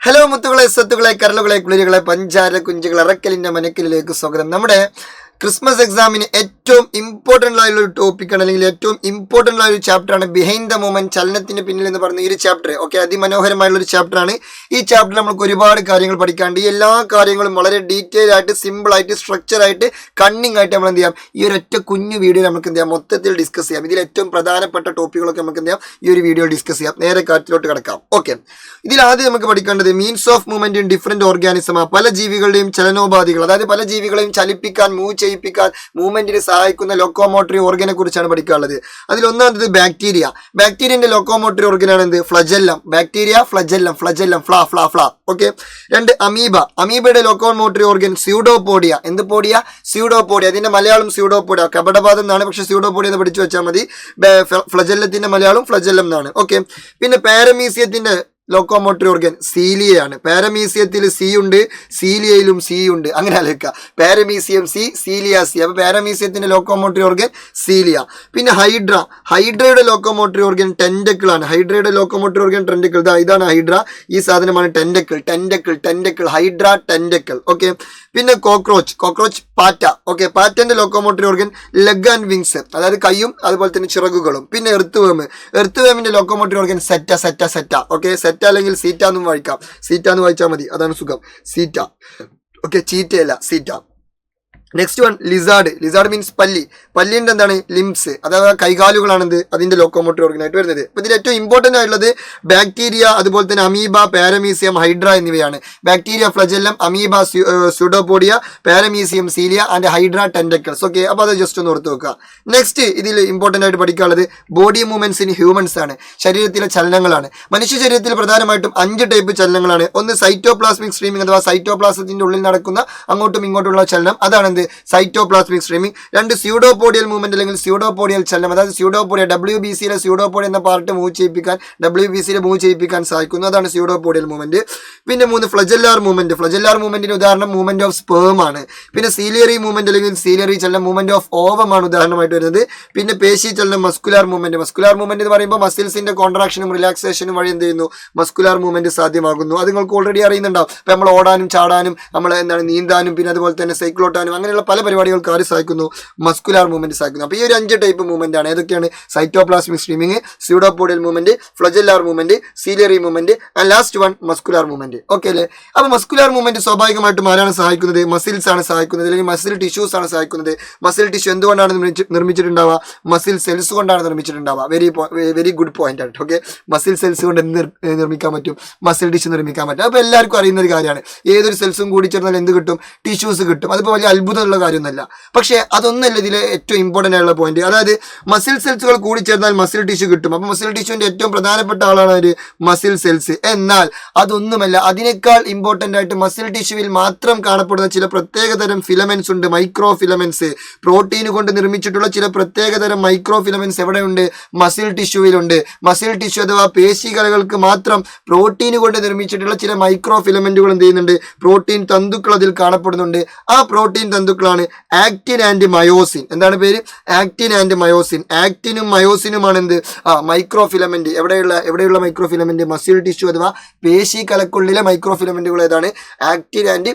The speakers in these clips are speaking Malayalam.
ഹലോ മുത്തുകളെ സത്തുകളെ കരളുകളെ കുളിരുകളെ പഞ്ചാര കുഞ്ചുകളെ അറക്കലിന്റെ മനക്കലിലേക്ക് സ്വാഗതം. നമ്മുടെ ക്രിസ്മസ് എക്സാമിന് ഏറ്റവും ഇമ്പോർട്ടൻ്റ് ആയുള്ള ഒരു ടോപ്പിക്കാണ്, അല്ലെങ്കിൽ ഏറ്റവും ഇമ്പോർട്ടൻ്റ് ആയ ഒരു ചാപ്റ്ററാണ് ബിഹൈൻഡ് ദ മൂമെന്റ്, ചലനത്തിന് പിന്നിൽ എന്ന് പറയുന്ന ഈ ഒരു ചാപ്റ്റർ. ഓക്കെ, അതിമനോഹരമായുള്ള ഒരു ചാപ്റ്ററാണ്. ഈ ചാപ്റ്ററിൽ നമുക്ക് ഒരുപാട് കാര്യങ്ങൾ പഠിക്കാണ്ട്. ഈ എല്ലാ കാര്യങ്ങളും വളരെ ഡീറ്റെയിൽ ആയിട്ട്, സിമ്പിൾ ആയിട്ട്, സ്ട്രക്ചർ ആയിട്ട്, കണ്ണിങ് ആയിട്ട് നമ്മൾ എന്ത് ചെയ്യാം, ഈ ഒരു ഒറ്റ കുഞ്ഞു വീഡിയോ നമുക്ക് എന്ത് ചെയ്യാം, മൊത്തത്തിൽ ഡിസ്കസ് ചെയ്യാം. ഇതിൽ ഏറ്റവും പ്രധാനപ്പെട്ട ടോപ്പിക്കുകളൊക്കെ നമുക്ക് എന്ത് ചെയ്യാം, ഈ ഒരു വീഡിയോ ഡിസ്കസ് ചെയ്യാം. നേരെ കാര്യത്തിലോട്ട് കിടക്കാം. ഓക്കെ, ഇതിൽ ആദ്യം നമുക്ക് പഠിക്കേണ്ടത് means of movement in different organism. പല ജീവികളുടെയും ചലനോപാധികൾ, അതായത് പല ജീവികളെയും ചലിപ്പിക്കാൻ, മൂവ് ചെയ്യിപ്പിക്കാൻ, മൂവ്മെന്റിന് സഹായിക്കുന്ന ലോക്കോമോട്ടറി ഓർഗനെ കുറിച്ചാണ് പഠിക്കാനുള്ളത്. അതിൽ ഒന്നാമത് ബാക്ടീരിയ. ബാക്ടീരിയന്റെ ലോക്കോമോട്ടറി ഓർഗനാണ് എന്ത്? ഫ്ലജെല്ലം. ബാക്ടീരിയ ഫ്ലജെല്ലം, ഫ്ലജെല്ലം, ഫ്ലാ ഫ്ലാ ഫ്ലാ. ഓക്കെ. രണ്ട് അമീബ. അമീബയുടെ ലോക്കോമോട്ടറി ഓർഗൻ സ്യൂഡോപോഡിയ. എന്ത് പോഡിയ? സ്യൂഡോപോഡിയ. അതിന്റെ മലയാളം സ്യൂഡോപോഡിയ. കപടപാദം എന്നാണ്, പക്ഷെ സ്യൂഡോപോഡിയ എന്ന് പഠിച്ചു വെച്ചാൽ മതി. ഫ്ലജെല്ലത്തിന്റെ മലയാളം ഫ്ലജെല്ലം എന്നാണ്. ഓക്കെ. പിന്നെ പാരമീസിയത്തിന്റെ ലോക്കോമോട്ടറി ഓർഗൻ സീലിയയാണ്. പാരമീസിയത്തിൽ സി ഉണ്ട്, സീലിയയിലും സി ഉണ്ട്. അങ്ങനെ ആലോചിക്കുക, പാരമീസിയം സി, സീലിയ സി. അപ്പൊ പാരമീസിയത്തിന്റെ ലോക്കോമോട്ടറി ഓർഗൻ സീലിയ. പിന്നെ ഹൈഡ്ര. ഹൈഡ്രയുടെ ലോക്കോമോട്ടറി ഓർഗൻ ടെൻഡക്കിൾ ആണ്. Hydra locomotory organ tentacle. ഇതാണ് ഹൈഡ്ര. ഈ സാധനമാണ് tentacle. Tentacle, tentacle, hydra tentacle. Okay. പിന്നെ കോക്രോച്ച്. കോക്രോച്ച് പാറ്റ. ഓക്കെ. പാറ്റന്റെ locomotory organ leg and wings, അതായത് കൈയും അതുപോലെ തന്നെ ചിറകുകളും. പിന്നെ എർത്ത് വേം. എർത്ത് വേമിന്റെ locomotory organ seta, seta, seta. Okay. Seta അല്ലെങ്കിൽ സീറ്റ എന്നും വായിക്കാം. സീറ്റ എന്ന് വായിച്ചാൽ മതി, അതാണ് സുഖം. സീറ്റ. ഓക്കെ, ചീറ്റയല്ല, setae. Next one lizard. Lizard means പല്ലി. പല്ലിന്റെ എന്താണ്? ലിംസ്, അഥവാ കൈകാലുകളാണെന്ത് അതിന്റെ ലോക്കോമോട്ടറി ഓർഗനായിട്ട് വരുന്നത്. അപ്പൊ ഇതിൽ ഏറ്റവും ഇമ്പോർട്ടന്റ് ആയിട്ടുള്ളത് ബാക്ടീരിയ, അതുപോലെ തന്നെ അമീബ, പാരമീസിയം, ഹൈഡ്ര എന്നിവയാണ്. Bacteria flagellum, amoeba pseudopodia, paramecium cilia and hydra tentacles. Okay, അപ്പൊ അത് ജസ്റ്റ് ഒന്ന് ഓർത്ത് വെക്കുക. നെക്സ്റ്റ് ഇതിൽ ഇമ്പോർട്ടന്റ് ആയിട്ട് പഠിക്കാനുള്ളത് ബോഡി മൂവ്മെന്റ്സ് ഇൻ ഹ്യൂമൻസ് ആണ്. ശരീരത്തിലെ ചലനങ്ങളാണ്. മനുഷ്യ ശരീരത്തിൽ പ്രധാനമായിട്ടും 5 ടൈപ്പ് ചലനങ്ങളാണ്. ഒന്ന് സൈറ്റോപ്ലാസ്മിക് സ്ട്രീമിംഗ്, അഥവാ സൈറ്റോപ്ലാസത്തിന്റെ ഉള്ളിൽ നടക്കുന്ന അങ്ങോട്ടും ഇങ്ങോട്ടുള്ള ചലനം, അതാണ് സൈറ്റോപ്ലാസ്മിക് സ്ട്രീമിംഗ്. 2 സ്യൂഡോപോഡിയൽ മൂവ്മെന്റ് അല്ലെങ്കിൽ സ്യൂഡോപോഡിയൽ ചലനം, അതായത് സ്യൂഡോപോഡിയ WBCയിലെ സ്യൂഡോപോഡിയ എന്ന പാർട്ട് മൂവ് ചെയ്യിപ്പിക്കാൻ, WBCയിലെ മൂവ് ചെയ്യിപ്പിക്കാൻ സഹായിക്കുന്നു, അതാണ് സ്യൂഡോപോഡിയൽ മൂവ്മെന്റ്. പിന്നെ 3 ഫ്ലജെല്ലാർ മൂവ്മെന്റ്. ഫ്ലജെല്ലാർ മൂവ്മെന്റിന് ഉദാഹരണം മൂവ്മെന്റ് ഓഫ് സ്പേം ആണ്. പിന്നെ സീലിയറി മൂവ്മെന്റ് അല്ലെങ്കിൽ സീലിയറി ചലനം മൂവ്മെന്റ് ഓഫ് ഓവം ആണ് ഉദാഹരണമായിട്ട് വരുന്നത്. പിന്നെ പേശി ചലനം മസ്കുലാർ മൂവ്മെന്റ്. മസ്കുലാർ മൂവ്മെന്റ് എന്ന് പറയുമ്പോൾ മസിൽസിന്റെ കോൺട്രാക്ഷനും റിലാക്സേഷനും വഴി എന്ത് ചെയ്യുന്നു? മസ്കുലാർ മൂവ്മെന്റ് സാധ്യമാകുന്നു. അത് നിങ്ങൾക്ക് ഓൾറെഡി അറിയുന്നുണ്ടാവും. ഇപ്പൊ നമ്മൾ ഓടാനും ചാടാനും, നമ്മൾ എന്താണ് നീന്താനും, പിന്നെ അതുപോലെ തന്നെ സൈക്ലോട്ടാനും, അങ്ങനെയുള്ള പല പരിപാടികൾക്ക് ആര് സഹായിക്കുന്നു? മസ്കുലാർ മൂവ്മെന്റ് സഹായിക്കുന്നു. അപ്പോൾ ഈ ഒരു 5 ടൈപ്പ് മൂവ്മെന്റ് ആണ്. ഏതൊക്കെയാണ്? Cytoplasmic streaming, pseudopodial movement, flagellar movement, ciliary movement and last one muscular movement. Okay അല്ലേ? അപ്പോൾ മസ്കുലാർ മൂവ്മെന്റ് സ്വാഭാവികമായിട്ടും ആരാണ് സഹായിക്കുന്നത്? മസിൽസ് ആണ് സഹായിക്കുന്നത്, അല്ലെങ്കിൽ മസിൽ ടിഷ്യൂസ് ആണ് സഹായിക്കുന്നത്. മസിൽ ടിഷ്യൂ എന്തുകൊണ്ടാണ് നിർമ്മിച്ചിട്ടുണ്ടാവുക? മസിൽ സെൽസ് കൊണ്ടാണ് നിർമ്മിച്ചിട്ടുണ്ടാവുക. വെരി ഗുഡ് പോയിന്റ് ആണ്. ഓക്കെ, മസിൽ സെൽസ് കൊണ്ട് എന്ത് നിർമ്മിക്കാൻ പറ്റും? മസിൽ ടിഷ്യൂ നിർമ്മിക്കാൻ പറ്റും. അപ്പോൾ എല്ലാവർക്കും അറിയുന്ന ഒരു കാര്യമാണ്. ഏതൊരു സെൽസും കൂടി ചേർന്നാൽ എന്ത് കിട്ടും? ടിഷ്യൂസ് കിട്ടും. അതിപ്പോൾ വലിയ അത്ഭുതമുള്ള കാര്യമൊന്നുമല്ല. പക്ഷേ അതൊന്നല്ല ഇതിലെ ഏറ്റവും ഇമ്പോർട്ടൻ്റ് ആയിട്ടുള്ള പോയിന്റ്. അതായത് മസിൽ സെൽസുകൾ കൂടി ചേർന്നാൽ മസിൽ ടിഷ്യൂ കിട്ടും. അപ്പോൾ മസിൽ ടിഷ്യൂവിന്റെ ഏറ്റവും പ്രധാനപ്പെട്ട ആളാണ് ഒരു മസിൽ സെൽസ്. എന്നാൽ അതൊന്നുമല്ല, അതിനേക്കാൾ ഇമ്പോർട്ടൻ്റ് ആയിട്ട് മസിൽ ടിഷ്യൂവിൽ മാത്രം കാണപ്പെടുന്ന ചില പ്രത്യേകതരം ഫിലമെന്റ്സ് ഉണ്ട്, മൈക്രോ ഫിലമെന്റ്സ്. പ്രോട്ടീൻ കൊണ്ട് നിർമ്മിച്ചിട്ടുള്ള ചില പ്രത്യേകതരം മൈക്രോ ഫിലമെന്റ്സ് എവിടെയുണ്ട്? മസിൽ ടിഷ്യൂവിലുണ്ട്. മസിൽ ടിഷ്യൂ അഥവാ പേശികലകൾക്ക് മാത്രം പ്രോട്ടീൻ കൊണ്ട് നിർമ്മിച്ചിട്ടുള്ള ചില മൈക്രോ ഫിലമെന്റുകൾ എന്ത് ചെയ്യുന്നുണ്ട്? പ്രോട്ടീൻ തന്തുക്കൾ അതിൽ കാണപ്പെടുന്നുണ്ട്. ആ പ്രോട്ടീൻ തന്തുക്കളാണ് ആക്റ്റിൻ ആൻഡ് മയോസിൻ. എന്താണ് പേര്? Actin and myosin. ആക്റ്റിനും മയോസിനുമാണ് എന്ത്? Microfilament. എവിടെയുള്ള മൈക്രോ ഫിലമെന്റ്? മസിൽ ടിഷ്യൂ അഥവാ പേശി കലക്കുള്ളിലെ മൈക്രോ ഫിലമെന്റുകൾ ഏതാണ്? Actin and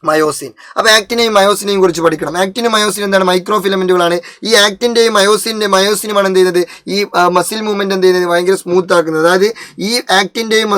myosin. അപ്പോൾ ആക്റ്റിനെയും മയോസിനെയും കുറിച്ച് പഠിക്കണം. ആക്റ്റിനും മയോസിൻ എന്താണ്? മൈക്രോ ഫിലമെന്റുകളാണ്. ഈ ആക്റ്റിന്റെയും മയോസിനുമാണ് എന്ത് ചെയ്യുന്നത്? ഈ മസിൽ മൂവ്മെന്റ് എന്ത് ചെയ്യുന്നത്? ഭയങ്കര സ്മൂത്ത് ആക്കുന്നത്. അതായത് ഈ ആക്റ്റിന്റെയും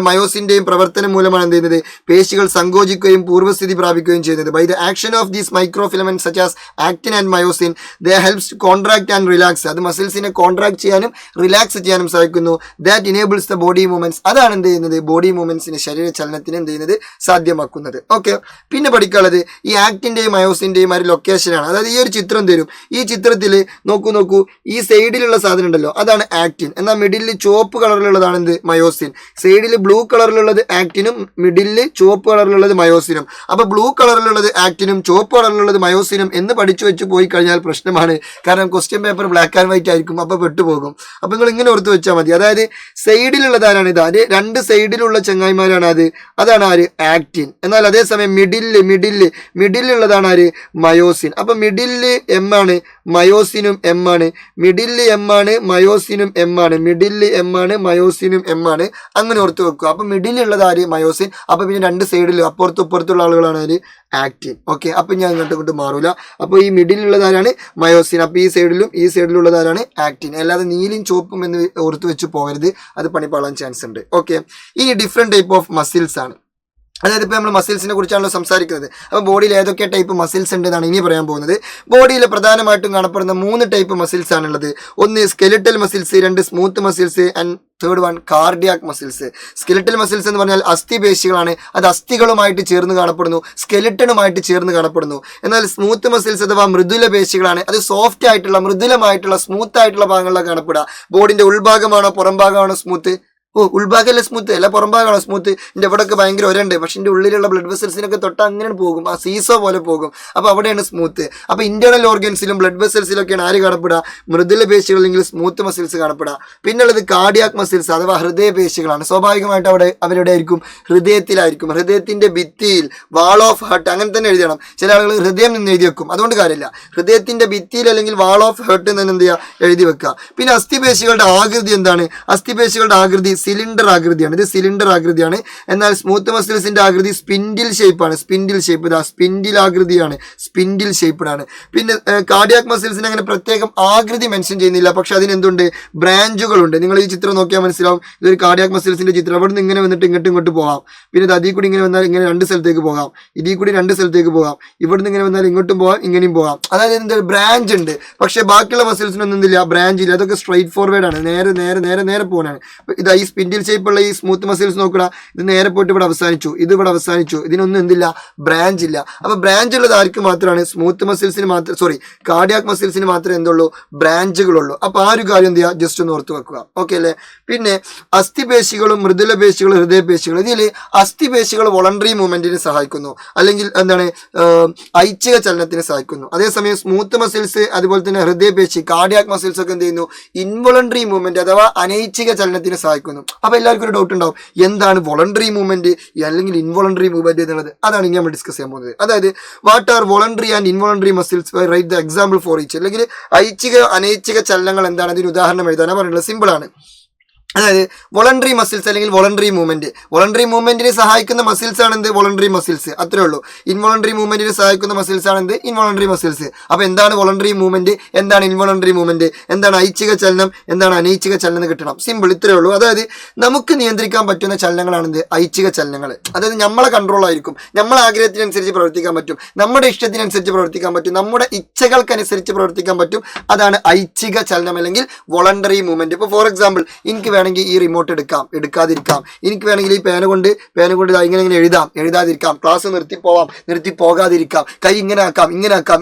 മയോസിന്റെയും പ്രവർത്തനം മൂലമാണ് എന്ത് ചെയ്യുന്നത്? പേശികൾ സങ്കോചിക്കുകയും പൂർവ്വസ്ഥിതി പ്രാപിക്കുകയും ചെയ്യുന്നത്. By the action of these micro filaments such as actin and myosin they helps to contract and relax. അത് മസിൽസിനെ കോൺട്രാക്ട് ചെയ്യാനും റിലാക്സ് ചെയ്യാനും സഹായിക്കുന്നു. That enables the body movements. അതാണ് എന്ത് ചെയ്യുന്നത്? ബോഡി മൂവ്മെന്റ്സിന്, ശരീര ചലനത്തിന് എന്ത് ചെയ്യുന്നത്? സാധ്യമാക്കുന്നത്. ഓക്കെ. പിന്നെ പഠിക്കാനുള്ളത് ഈ ആക്റ്റിന്റെയും മയോസിന്റെയും ഒരു ലൊക്കേഷനാണ്. അതായത് ഈ ഒരു ചിത്രം തരും. ഈ ചിത്രത്തിൽ നോക്കൂ, ഈ സൈഡിലുള്ള സാധനം ഉണ്ടല്ലോ, അതാണ് ആക്റ്റിൻ. എന്നാൽ മിഡിലിൽ ചുവപ്പ് കളറിലുള്ളതാണ് എന്ത്? മയോസിൻ. സൈഡിൽ ബ്ലൂ കളറിലുള്ളത് ആക്റ്റിനും, മിഡിലിൽ ചുവപ്പ് കളറിലുള്ളത് മയോസിനും. അപ്പൊ ബ്ലൂ കളറിലുള്ളത് ആക്റ്റിനും, ചുവപ്പ് കളറിലുള്ളത് മയോസിനും എന്ന് പഠിച്ചു വെച്ച് പോയി കഴിഞ്ഞാൽ പ്രശ്നമാണ്. കാരണം question paper black and white ആയിരിക്കും, അപ്പൊ പെട്ടുപോകും. അപ്പൊ നിങ്ങൾ ഇങ്ങനെ ഓർത്ത് വെച്ചാൽ മതി. അതായത് സൈഡിലുള്ളതാണ് ഇത്. അത് 2 സൈഡിലുള്ള ചങ്ങായിമാരാണ്. അതാണ് ആര്? ആക്റ്റിൻ. എന്നാൽ അതേസമയം മിഡിലുള്ളതാണ് ആര്? മയോസിൻ. അപ്പൊ മിഡില് എം ആണ്, മയോസിനും എം ആണ്. മിഡില് എം ആണ്, മയോസിനും എം ആണ്. മിഡില് എം ആണ്, മയോസിനും എം ആണ്. അങ്ങനെ ഓർത്ത് വെക്കുക. അപ്പൊ മിഡിലുള്ളത് ആര്? മയോസിൻ. അപ്പൊ പിന്നെ രണ്ട് സൈഡിലും അപ്പുറത്തും ഇപ്പുറത്തുള്ള ആളുകളാണ് ആര്? ആക്റ്റിൻ. ഓക്കെ, അപ്പൊ ഞാൻ ഇങ്ങോട്ട് മാറൂല. അപ്പൊ ഈ മിഡിലുള്ളത് ആരാണ്? മയോസിൻ. അപ്പൊ ഈ സൈഡിലുള്ളത് ആരാണ്? ആക്റ്റിൻ. അല്ലാതെ നീലും ചുവപ്പും എന്ന് ഓർത്ത് വെച്ച് പോകരുത്, അത് പണിപ്പാളാൻ ചാൻസ് ഉണ്ട്. ഓക്കെ, ഇനി ഡിഫറെന്റ് ടൈപ്പ് ഓഫ് മസിൽസ് ആണ്. അതായത് ഇപ്പോൾ നമ്മൾ മസിൽസിനെ കുറിച്ചാണല്ലോ സംസാരിക്കുന്നത്. അപ്പോൾ ബോഡിയിൽ ഏതൊക്കെ ടൈപ്പ് മസിൽസ് ഉണ്ട് എന്നാണ് ഇനി പറയാൻ പോകുന്നത്. ബോഡിയിൽ പ്രധാനമായിട്ടും കാണപ്പെടുന്ന 3 ടൈപ്പ് മസിൽസ് ആണുള്ളത്. ഒന്ന് skeletal muscles, 2 smooth muscles and third one cardiac muscles. Skeletal muscles എന്ന് പറഞ്ഞാൽ അസ്ഥിപേശികളാണ്. അത് അസ്ഥികളുമായിട്ട് ചേർന്ന് കാണപ്പെടുന്നു, സ്കെലിറ്റനുമായിട്ട് ചേർന്ന് കാണപ്പെടുന്നു. എന്നാൽ സ്മൂത്ത് മസിൽസ് അഥവാ മൃദുല പേശികളാണ്. അത് സോഫ്റ്റ് ആയിട്ടുള്ള, മൃദുലമായിട്ടുള്ള, സ്മൂത്ത് ആയിട്ടുള്ള ഭാഗങ്ങളിലാണ് കാണപ്പെടുക. ബോഡിന്റെ ഉൾഭാഗമാണോ പുറം ഭാഗമാണോ സ്മൂത്ത്? ഉൾഭാഗമല്ലേ സ്മൂത്ത്, അല്ല പുറം ഭാഗമാണോ സ്മൂത്ത്? എൻ്റെ ഇവിടെയൊക്കെ ഭയങ്കര ഒരണ്ട്, പക്ഷെ എൻ്റെ ഉള്ളിലുള്ള ബ്ലഡ് വെസൽസിനൊക്കെ തൊട്ട് അങ്ങനെ പോകും, ആ സീസോ പോലെ പോകും. അപ്പോൾ അവിടെയാണ് സ്മൂത്ത്. അപ്പോൾ ഇന്റേണൽ ഓർഗൻസിലും ബ്ലഡ് വെസൽസിലൊക്കെയാണ് ആര് കാണപ്പെടുക? മൃദുല പേശികൾ അല്ലെങ്കിൽ സ്മൂത്ത് മസിൽസ് കാണപ്പെടുക. പിന്നുള്ളത് കാർഡിയാക് മസിൽസ് അഥവാ ഹൃദയ പേശികളാണ്. സ്വാഭാവികമായിട്ട് അവരുടെ ആയിരിക്കും? ഹൃദയത്തിലായിരിക്കും. ഹൃദയത്തിന്റെ ഭിത്തിയിൽ, വാൾ ഓഫ് ഹാർട്ട് അങ്ങനെ തന്നെ എഴുതണം. ചില ആളുകൾ ഹൃദയം നിന്ന് എഴുതി വെക്കും, അതുകൊണ്ട് കാര്യമില്ല. ഹൃദയത്തിന്റെ ഭിത്തിയിൽ അല്ലെങ്കിൽ വാൾ ഓഫ് ഹാർട്ട് എന്ന് എന്ത് ചെയ്യുക? എഴുതി വെക്കുക. പിന്നെ അസ്ഥിപേശികളുടെ ആകൃതി എന്താണ്? അസ്ഥിപേശികളുടെ ആകൃതി സിലിണ്ടർ ആകൃതിയാണ്. ഇത് സിലിണ്ടർ ആകൃതിയാണ്. എന്നാൽ സ്മൂത്ത് മസിൽസിന്റെ ആകൃതി സ്പിൻഡിൽ ഷേപ്പാണ്. സ്പിൻഡിൽ ഷേപ്പ്, ഇതാ സ്പിൻഡിൽ ആകൃതിയാണ്, സ്പിൻഡിൽ ഷേപ്പിലാണ്. പിന്നെ കാർഡിയാക് മസിൽസിന് അങ്ങനെ പ്രത്യേകം ആകൃതി മെൻഷൻ ചെയ്യുന്നില്ല, പക്ഷെ അതിനെന്തുണ്ട്? ബ്രാഞ്ചുകളുണ്ട്. നിങ്ങൾ ഈ ചിത്രം നോക്കിയാൽ മനസ്സിലാവും, ഇതൊരു കാർഡിയാക് മസിൽസിന്റെ ചിത്രം. അവിടെ നിന്ന് ഇങ്ങനെ വന്നിട്ട് ഇങ്ങോട്ട് പോകാം. പിന്നെ ഇത് അതിൽ കൂടി ഇങ്ങനെ വന്നാൽ ഇങ്ങനെ 2 സ്ഥലത്തേക്ക് പോകാം, ഇതിൽ കൂടി 2 സ്ഥലത്തേക്ക് പോകാം. ഇവിടുന്ന് ഇങ്ങനെ വന്നാൽ ഇങ്ങോട്ടും പോകാം, ഇങ്ങനെയും പോകാം. അതായത് എന്താ? ബ്രാഞ്ച് ഉണ്ട്. പക്ഷെ ബാക്കിയുള്ള മസിൽസിനൊന്നും എന്തില്ല? ബ്രാഞ്ച് ഇല്ല. അതൊക്കെ സ്ട്രൈറ്റ് ഫോർവേഡ് ആണ്, നേരെ പോകാനാണ്. ഇതാ ഈ സ്പിൻഡിൽ ഷേപ്പുള്ള ഈ സ്മൂത്ത് മസിൽസ് നോക്കുക, ഇത് നേരെ പോയിട്ട് ഇവിടെ അവസാനിച്ചു, ഇത് ഇവിടെ അവസാനിച്ചു. ഇതിനൊന്നും എന്തില്ല? ബ്രാഞ്ച് ഇല്ല. അപ്പൊ ബ്രാഞ്ച് ഉള്ളത് ആർക്ക് മാത്രമാണ്? സ്മൂത്ത് മസിൽസിന് മാത്രം, കാർഡിയാക് മസിൽസിന് മാത്രമേ എന്തുള്ളൂ? ബ്രാഞ്ചുകളുള്ളൂ. അപ്പൊ ആ ഒരു കാര്യം എന്ത് ചെയ്യുക? ജസ്റ്റ് ഒന്ന് ഓർത്ത് വെക്കുക. ഓക്കെ അല്ലേ? പിന്നെ അസ്ഥിപേശികളും മൃദുല പേശികളും ഹൃദയപേശികളും. ഇതിൽ അസ്ഥിപേശികൾ വോളണ്ടറി മൂവ്മെന്റിന് സഹായിക്കുന്നു, അല്ലെങ്കിൽ എന്താണ്? ഐച്ഛിക ചലനത്തിന് സഹായിക്കുന്നു. അതേസമയം സ്മൂത്ത് മസിൽസ് അതുപോലെ തന്നെ ഹൃദയപേശി, കാർഡിയാക് മസിൽസ് ഒക്കെ എന്ത് ചെയ്യുന്നു? ഇൻവോളണ്ടറി മൂവ്മെന്റ് അഥവാ അനൈച്ഛിക ചലനത്തിന് സഹായിക്കുന്നു. അപ്പൊ എല്ലാവർക്കും ഒരു ഡൗട്ട് ഉണ്ടാവും, എന്താണ് വോളണ്ടറി മൂവ്മെന്റ് അല്ലെങ്കിൽ ഇൻവോളണ്ടറി മൂവ്മെന്റ് എന്നുള്ളത്? അതാണ് ഇനി നമ്മൾ ഡിസ്കസ് ചെയ്യാൻ പോകുന്നത്. അതായത് what are voluntary and involuntary muscles, write the example for each. അല്ലെങ്കിൽ ഐച്ഛിക അനൈച്ഛിക ചലനങ്ങൾ എന്താണ്? അതിന് ഉദാഹരണം എഴുതാനാണ് പറയുന്നത്. സിമ്പിൾ ആണ്. അതായത് വോളണ്ടറി മസിൽസ് അല്ലെങ്കിൽ വോളണ്ടറി മൂവ്മെന്റിനെ സഹായിക്കുന്ന മസിൽസ് ആണ് എന്ത്? Voluntary muscles. അത്രേ ഉള്ളൂ. ഇൻവോളണ്ടറി മൂവ്മെന്റിനെ സഹായിക്കുന്ന മസിൽസ് ആണ് എന്ത്? Involuntary muscles. അപ്പൊ എന്താണ് വോളണ്ടറി മൂവ്മെന്റ്, എന്താണ് ഇൻവോളണ്ടറി മൂവ്മെന്റ്, എന്താണ് ഐച്ഛിക ചലനം, എന്താണ് അനൈച്ഛിക ചലനം കിട്ടണം. സിമ്പിൾ, ഇത്രേ ഉള്ളൂ. അതായത് നമുക്ക് നിയന്ത്രിക്കാൻ പറ്റുന്ന ചലനങ്ങളാണ് എന്ത്? ഐച്ഛിക ചലനങ്ങൾ. അതായത് നമ്മളെ കൺട്രോൾ ആയിരിക്കും, നമ്മളെ ആഗ്രഹത്തിനനുസരിച്ച് പ്രവർത്തിക്കാൻ പറ്റും, നമ്മുടെ ഇഷ്ടത്തിനനുസരിച്ച് പ്രവർത്തിക്കാൻ പറ്റും, നമ്മുടെ ഇച്ഛകൾക്കനുസരിച്ച് പ്രവർത്തിക്കാൻ പറ്റും. അതാണ് ഐച്ഛിക ചലനം അല്ലെങ്കിൽ വോളണ്ടറി മൂവ്മെന്റ്. ഇപ്പൊ ഫോർ എക്സാമ്പിൾ, എനിക്ക് വേണമെങ്കിൽ ഈ റിമോട്ട് എടുക്കാതിരിക്കാം. എനിക്ക് വേണമെങ്കിൽ ഈ പേന കൊണ്ട് ഇങ്ങനെ എഴുതാതിരിക്കാം. ക്ലാസ് നിർത്തി പോകാതിരിക്കാം. കൈ ഇങ്ങനെ ആക്കാം,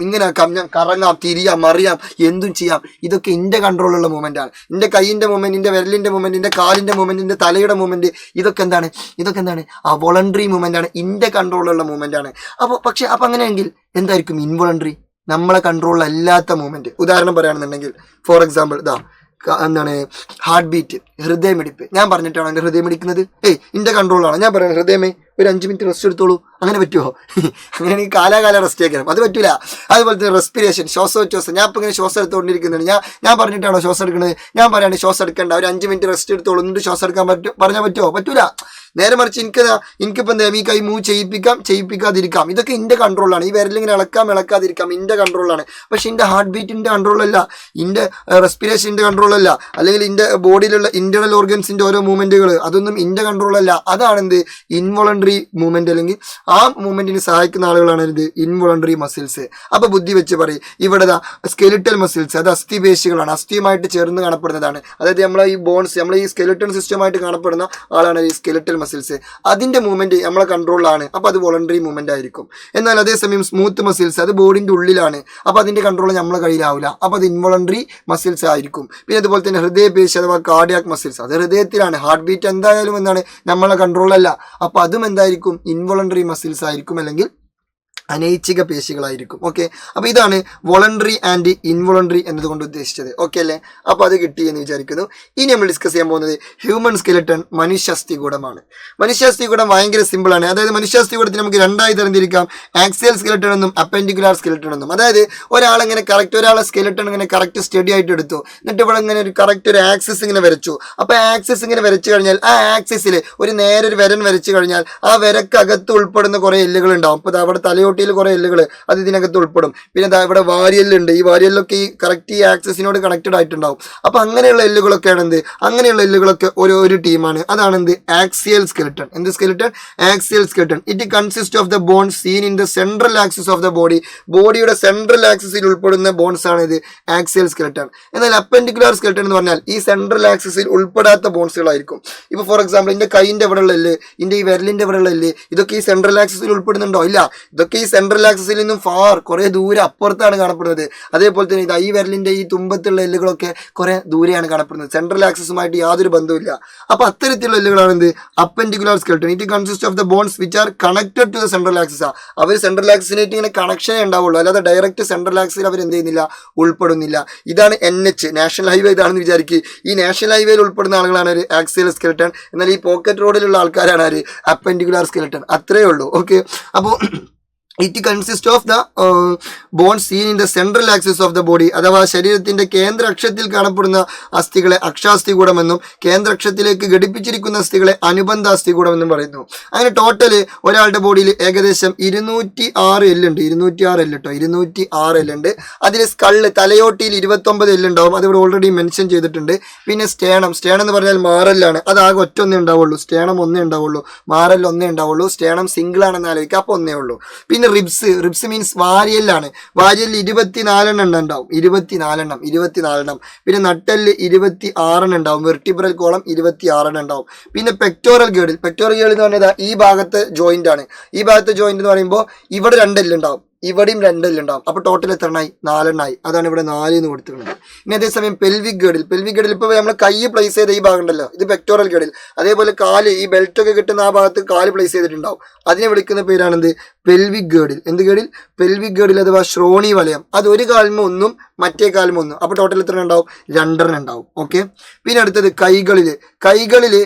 ഞാൻ കറങ്ങാം, തിരിയാം, മറിയാം, എന്തും ചെയ്യാം. ഇതൊക്കെ എന്റെ കൺട്രോളുള്ള മൂവ്മെന്റ് ആണ്. എന്റെ കൈയിന്റെ മൂവ്മെന്റ്, എന്റെ വിരലിന്റെ മൂവ്മെന്റ്, എന്റെ കാലിന്റെ മൂവ്മെന്റ്, എന്റെ തലയുടെ മൂവ്മെന്റ്, ഇതൊക്കെ എന്താണ്? ആ വോളണ്ടറി മൂവ്മെന്റ് ആണ്, എന്റെ കൺട്രോളുള്ള മൂവ്മെന്റ് ആണ്. പക്ഷെ അങ്ങനെയെങ്കിൽ എന്തായിരിക്കും ഇൻവോളണ്ടറി? നമ്മളെ കൺട്രോളിലല്ലാത്ത മൂവ്മെന്റ്. ഉദാഹരണം പറയുകയാണെന്നുണ്ടെങ്കിൽ ഫോർ എക്സാമ്പിൾ എന്താണ്? ഹാർട്ട് ബീറ്റ്, ഹൃദയമിടിപ്പ്. ഞാൻ പറഞ്ഞിട്ടാണോ എൻ്റെ ഹൃദയം ഇടിക്കുന്നത്? എന്റെ കൺട്രോളാണ്. ഞാൻ പറയുന്നത് ഹൃദയമേ ഒരു 5 മിനിറ്റ് റെസ്റ്റ് എടുത്തോളൂ. അങ്ങനെ പറ്റുമോ? അങ്ങനെയാണെങ്കിൽ കാലാകാലം റെസ്റ്റ് ആക്കണം, അത് പറ്റൂല. അതുപോലെ തന്നെ റെസ്പിറേഷൻ, ശ്വാസോച്ഛ്വാസം. ഞാൻ ഇപ്പം ഇങ്ങനെ ശ്വാസം എടുത്തുകൊണ്ടിരിക്കുന്നുണ്ട്. ഞാൻ പറഞ്ഞിട്ടാണോ ശ്വാസം എടുക്കുന്നത്? ഞാൻ പറയാണ് ശ്വാസം എടുക്കേണ്ട, ഒരു 5 മിനിറ്റ് റെസ്റ്റ് എടുത്തോളൂ, എന്നിട്ട് ശ്വാസം എടുക്കാൻ പറഞ്ഞാൽ പറ്റുമോ? പറ്റൂല. നേരെ മറിച്ച് എനിക്കിപ്പോൾ എന്താ? ഈ കൈ മൂവ് ചെയ്യിപ്പിക്കാതിരിക്കാം. ഇതൊക്കെ എൻ്റെ കൺട്രോളാണ്. ഈ വിരലിങ്ങനെ ഇളക്കാതിരിക്കാം, എൻ്റെ കൺട്രോളാണ്. പക്ഷെ എൻ്റെ ഹാർട്ട് ബീറ്റിൻ്റെ കൺട്രോളല്ല, എൻ്റെ റെസ്പിറേഷൻ്റെ കൺട്രോളല്ല, അല്ലെങ്കിൽ എൻ്റെ ബോഡിയിലുള്ള ഇന്റേണൽ ഓർഗൻസിൻ്റെ ഓരോ മൂവ്മെന്റുകൾ, അതൊന്നും എൻ്റെ കൺട്രോളല്ല. അതാണെന്ത്? ഇൻവോളണ്ടറി മൂവ്മെന്റ്, അല്ലെങ്കിൽ ആ മൂവ്മെന്റിന് സഹായിക്കുന്ന ആളുകളാണ് ഇത് ഇൻവോളണ്ടറി മസിൽസ്. അപ്പൊ ബുദ്ധി വെച്ച് പറയും, ഇവിടെ സ്കെലിറ്റൽ മസിൽസ്, അത് അസ്ഥിപേശികളാണ്, അസ്ഥിയുമായിട്ട് ചേർന്ന് കാണപ്പെടുന്നതാണ്. അതായത് നമ്മളെ ഈ ബോൺസ്, നമ്മളെ ഈ സ്കെലിറ്റൽ സിസ്റ്റമായിട്ട് കാണപ്പെടുന്ന ആളാണ് ഈ സ്കെലിറ്റൽ മസിൽസ്. അതിന്റെ മൂവ്മെന്റ് നമ്മളെ കൺട്രോളിലാണ്. അപ്പൊ അത് വോളണ്ടറി മൂവ്മെന്റ് ആയിരിക്കും. എന്നാൽ അതേസമയം സ്മൂത്ത് മസിൽസ്, അത് ബോഡിന്റെ ഉള്ളിലാണ്. അപ്പൊ അതിന്റെ കൺട്രോൾ നമ്മളെ കയ്യിലാവില്ല. അപ്പൊ അത് ഇൻവോളണ്ടറി മസിൽസ് ആയിരിക്കും. പിന്നെ അതുപോലെ തന്നെ ഹൃദയപേശി അഥവാ കാർഡിയാക് മസിൽസ്, അത് ഹൃദയത്തിലാണ്. ഹാർട്ട് ബീറ്റ് എന്തായാലും എന്താണ്? നമ്മളെ കൺട്രോളല്ല. അപ്പൊ അതും എന്തായിരിക്കും? ഇൻവോളണ്ടറി മസിൽസ് ആയിരിക്കും, അല്ലെങ്കിൽ അനൈച്ഛിക പേശികളായിരിക്കും. ഓക്കെ, അപ്പോൾ ഇതാണ് വോളണ്ടറി ആൻഡ് ഇൻവോളണ്ടറി എന്നതുകൊണ്ട് ഉദ്ദേശിച്ചത്. ഓക്കെ അല്ലേ? അപ്പോൾ അത് കിട്ടി എന്ന് വിചാരിക്കുന്നു. ഇനി നമ്മൾ ഡിസ്കസ് ചെയ്യാൻ പോകുന്നത് ഹ്യൂമൻ സ്കെലട്ടൺ, മനുഷ്യാസ്ഥികൂടമാണ്. മനുഷ്യാസ്ഥികൂടം ഭയങ്കര സിമ്പിളാണ്. അതായത് മനുഷ്യാസ്ഥികൂടത്തിൽ നമുക്ക് രണ്ടായി തരംതിരിക്കാം, ആക്സിയൽ സ്കെലട്ടൺ എന്നും അപ്പെൻഡിക്കുലാർ സ്കെലട്ടൺ എന്നും. അതായത് ഒരാളെങ്ങനെ കറക്റ്റ് ഒരാളെ സ്കെലട്ടൺ ഇങ്ങനെ കറക്റ്റ് സ്റ്റഡി ആയിട്ട് എടുത്തു, എന്നിട്ട് ഇവിടെ ഇങ്ങനെ ഒരു കറക്റ്റ് ഒരു ആക്സിസ് ഇങ്ങനെ വരച്ചു. അപ്പോൾ ആക്സിസ് ഇങ്ങനെ വരച്ചു കഴിഞ്ഞാൽ ആ ആക്സിസിൽ ഒരു നേരെ ഒരു വരൻ വരച്ചു കഴിഞ്ഞാൽ ആ വരക്കകത്ത് ഉൾപ്പെടുന്ന കുറേ എല്ലുകൾ ഉണ്ടാവും. അപ്പോൾ അവിടെ തലയോട്ടിയിൽ കുറേ എല്ലുകൾ അത് ഇതിനകത്ത് ഉൾപ്പെടും. പിന്നെ ഇവിടെ വാരിയല്ലുണ്ട്. ഈ വാരിയല്ലൊക്കെ ഈ കറക്റ്റ് ഈ ആക്സിസിനോട് കണക്റ്റഡ് ആയിട്ടുണ്ടാവും. അപ്പോൾ അങ്ങനെയുള്ള എല്ലുകളൊക്കെയാണ് അങ്ങനെയുള്ള എല്ലുകളൊക്കെ ഒരു ടീമാണ്. അതാണ് ആക്സിയൽ സ്കെലട്ടൺ. എന്ത് skeleton? Axial skeleton. It consist of the bones in the central axis of the body. ബോഡിയുടെ സെൻട്രൽ ആക്സിസിൽ ഉൾപ്പെടുന്ന ബോൺസ് ആണ് ഇത് ആക്സിയൽ സ്കെലട്ടൺ. എന്നാൽ അപ്പെൻഡിക്കുലാർ സ്കെലട്ടൺ എന്ന് പറഞ്ഞാൽ ഈ സെൻട്രൽ ആക്സിസിൽ ഉൾപ്പെടാത്ത ബോൺസുകളായിരിക്കും. ഇപ്പോൾ ഫോർ എക്സാമ്പിൾ എൻ്റെ കൈയിൻ്റെ ഇവിടെയുള്ള എല്ല്, എൻ്റെ ഈ വിരലിൻ്റെ ഇവിടെയുള്ള എല്ല്, ഇതൊക്കെ ഈ സെൻട്രൽ ആക്സിസിൽ ഉൾപ്പെടുന്നുണ്ടോ? ഇല്ല. ഇതൊക്കെ ഈ സെൻട്രൽ ആക്സിസിൽ നിന്നും കുറേ ദൂരെ അപ്പുറത്താണ് കാണപ്പെടുന്നത്. അതേപോലെ തന്നെ ഈ വിരലിൻ്റെ ഈ തുമ്പത്തുള്ള എല്ലുകളൊക്കെ കുറേ ദൂരെയാണ് കാണപ്പെടുന്നത്. സെൻട്രൽ ആക്സിസുമായിട്ട് യാതൊരു ബന്ധവുമില്ല. അപ്പോൾ അത്തരത്തിലുള്ള എല്ലുകളാണ് appendicular skeleton. It consist of the bones which are connected to the central axis. അവർ സെൻട്രൽ ആക്സിനായിട്ട് ഇങ്ങനെ കണക്ഷനേ ഉണ്ടാവുള്ളൂ, അല്ലാതെ ഡയറക്റ്റ് സെൻട്രൽ ആക്സിൽ അവർ എന്ത് ചെയ്യുന്നില്ല, ഉൾപ്പെടുന്നില്ല. ഇതാണ് NH, നാഷണൽ ഹൈവേ. ഇതാണെന്ന് വിചാരിക്കുക. ഈ നാഷണൽ ഹൈവേയിൽ ഉൾപ്പെടുന്ന ആളുകളാണ് ഒരു ആക്സിയൽ സ്കെലട്ടൺ. എന്നാൽ ഈ പോക്കറ്റ് റോഡിലുള്ള ആൾക്കാരാണ് ഒരു അപ്പെൻഡിക്കുലാർ സ്കെലട്ടൺ. അത്രയേ ഉള്ളൂ. ഓക്കെ, അപ്പോൾ it consist of the bones in the central axis of the body. അഥവാ ശരീരത്തിന്റെ കേന്ദ്ര അക്ഷത്തിൽ കാണപ്പെടുന്ന അസ്ഥികളെ അക്ഷാസ്ഥികൂടമെന്നും കേന്ദ്രാക്ഷത്തിലേക്ക് ഘടിപ്പിച്ചിരിക്കുന്ന അസ്ഥികളെ അനുബന്ധ അസ്ഥികൂടമെന്നും പറയുന്നു. അങ്ങനെ ടോട്ടൽ ഒരാളുടെ ബോഡിയിൽ ഏകദേശം 206 എല്ലുണ്ട്. 206 എല്ലുണ്ട്. അതിൽ സ്കള്ള്, തലയോട്ടിയിൽ 29 എല്ലുണ്ടാവും. അതിവിടെ ഓൾറെഡി മെൻഷൻ ചെയ്തിട്ടുണ്ട്. പിന്നെ സ്റ്റേണം എന്ന് പറഞ്ഞാൽ മാറല്ലാണ്. അതാകെ ഒറ്റൊന്നേ ഉണ്ടാവുള്ളൂ. സ്റ്റേണം ഒന്നേ ഉണ്ടാവുള്ളൂ, മാറൽ ഒന്നേ ഉണ്ടാവുള്ളൂ. സ്റ്റേണം സിംഗിൾ ആണെന്ന് ആലോചിക്കുക, അപ്പോൾ ഒന്നേ ഉള്ളൂ. പിന്നെ റിബ്സ് മീൻസ് വാരിയല്ലാണ്. വാരിയലിൽ 24 ഉണ്ടാവും. 24. പിന്നെ നട്ടെല്ല് 26 ഉണ്ടാവും. വെർട്ടിബ്രൽ കോളം 26 ഉണ്ടാവും. പിന്നെ പെക്ടോറൽ ഗേഡിൽ എന്ന് പറഞ്ഞാൽ ഈ ഭാഗത്തെ ജോയിന്റ് ആണ്. ഈ ഭാഗത്തെ ജോയിന്റ് എന്ന് പറയുമ്പോൾ ഇവിടെ 2 എല്ലുണ്ടാവും, ഇവിടെയും 2 എല്ലുണ്ടാവും. അപ്പോൾ ടോട്ടൽ എത്ര എണ്ണായി? 4 എണ്ണായി. അതാണ് ഇവിടെ 4 എന്ന് കൊടുത്തിട്ടുള്ളത്. ഇനി അതേസമയം പെൽവിക് ഗേഡിൽ ഇപ്പോൾ നമ്മൾ കൈ പ്ലേസ് ചെയ്ത ഈ ഭാഗം ഉണ്ടല്ലോ, ഇത് പെക്ടോറൽ ഗേഡിൽ. അതേപോലെ കാല്, ഈ ബെൽറ്റ് ഒക്കെ കിട്ടുന്ന ആ ഭാഗത്ത് കാല് പ്ലേസ് ചെയ്തിട്ടുണ്ടാവും. അതിനെ വിളിക്കുന്ന പേരാണെന്ത്? പെൽവിക് ഗേഡിൽ. എന്ത് ഗേഡിൽ? പെൽവിക് ഗേഡിൽ അഥവാ ശ്രോണി വലയം. അത് ഒരു കാൽമ ഒന്നും മറ്റേ കാൽമ ഒന്നും. അപ്പോൾ ടോട്ടൽ എത്ര ഉണ്ടാവും? 2 ഉണ്ടാവും. ഓക്കെ, പിന്നെ അടുത്തത് കൈകളിൽ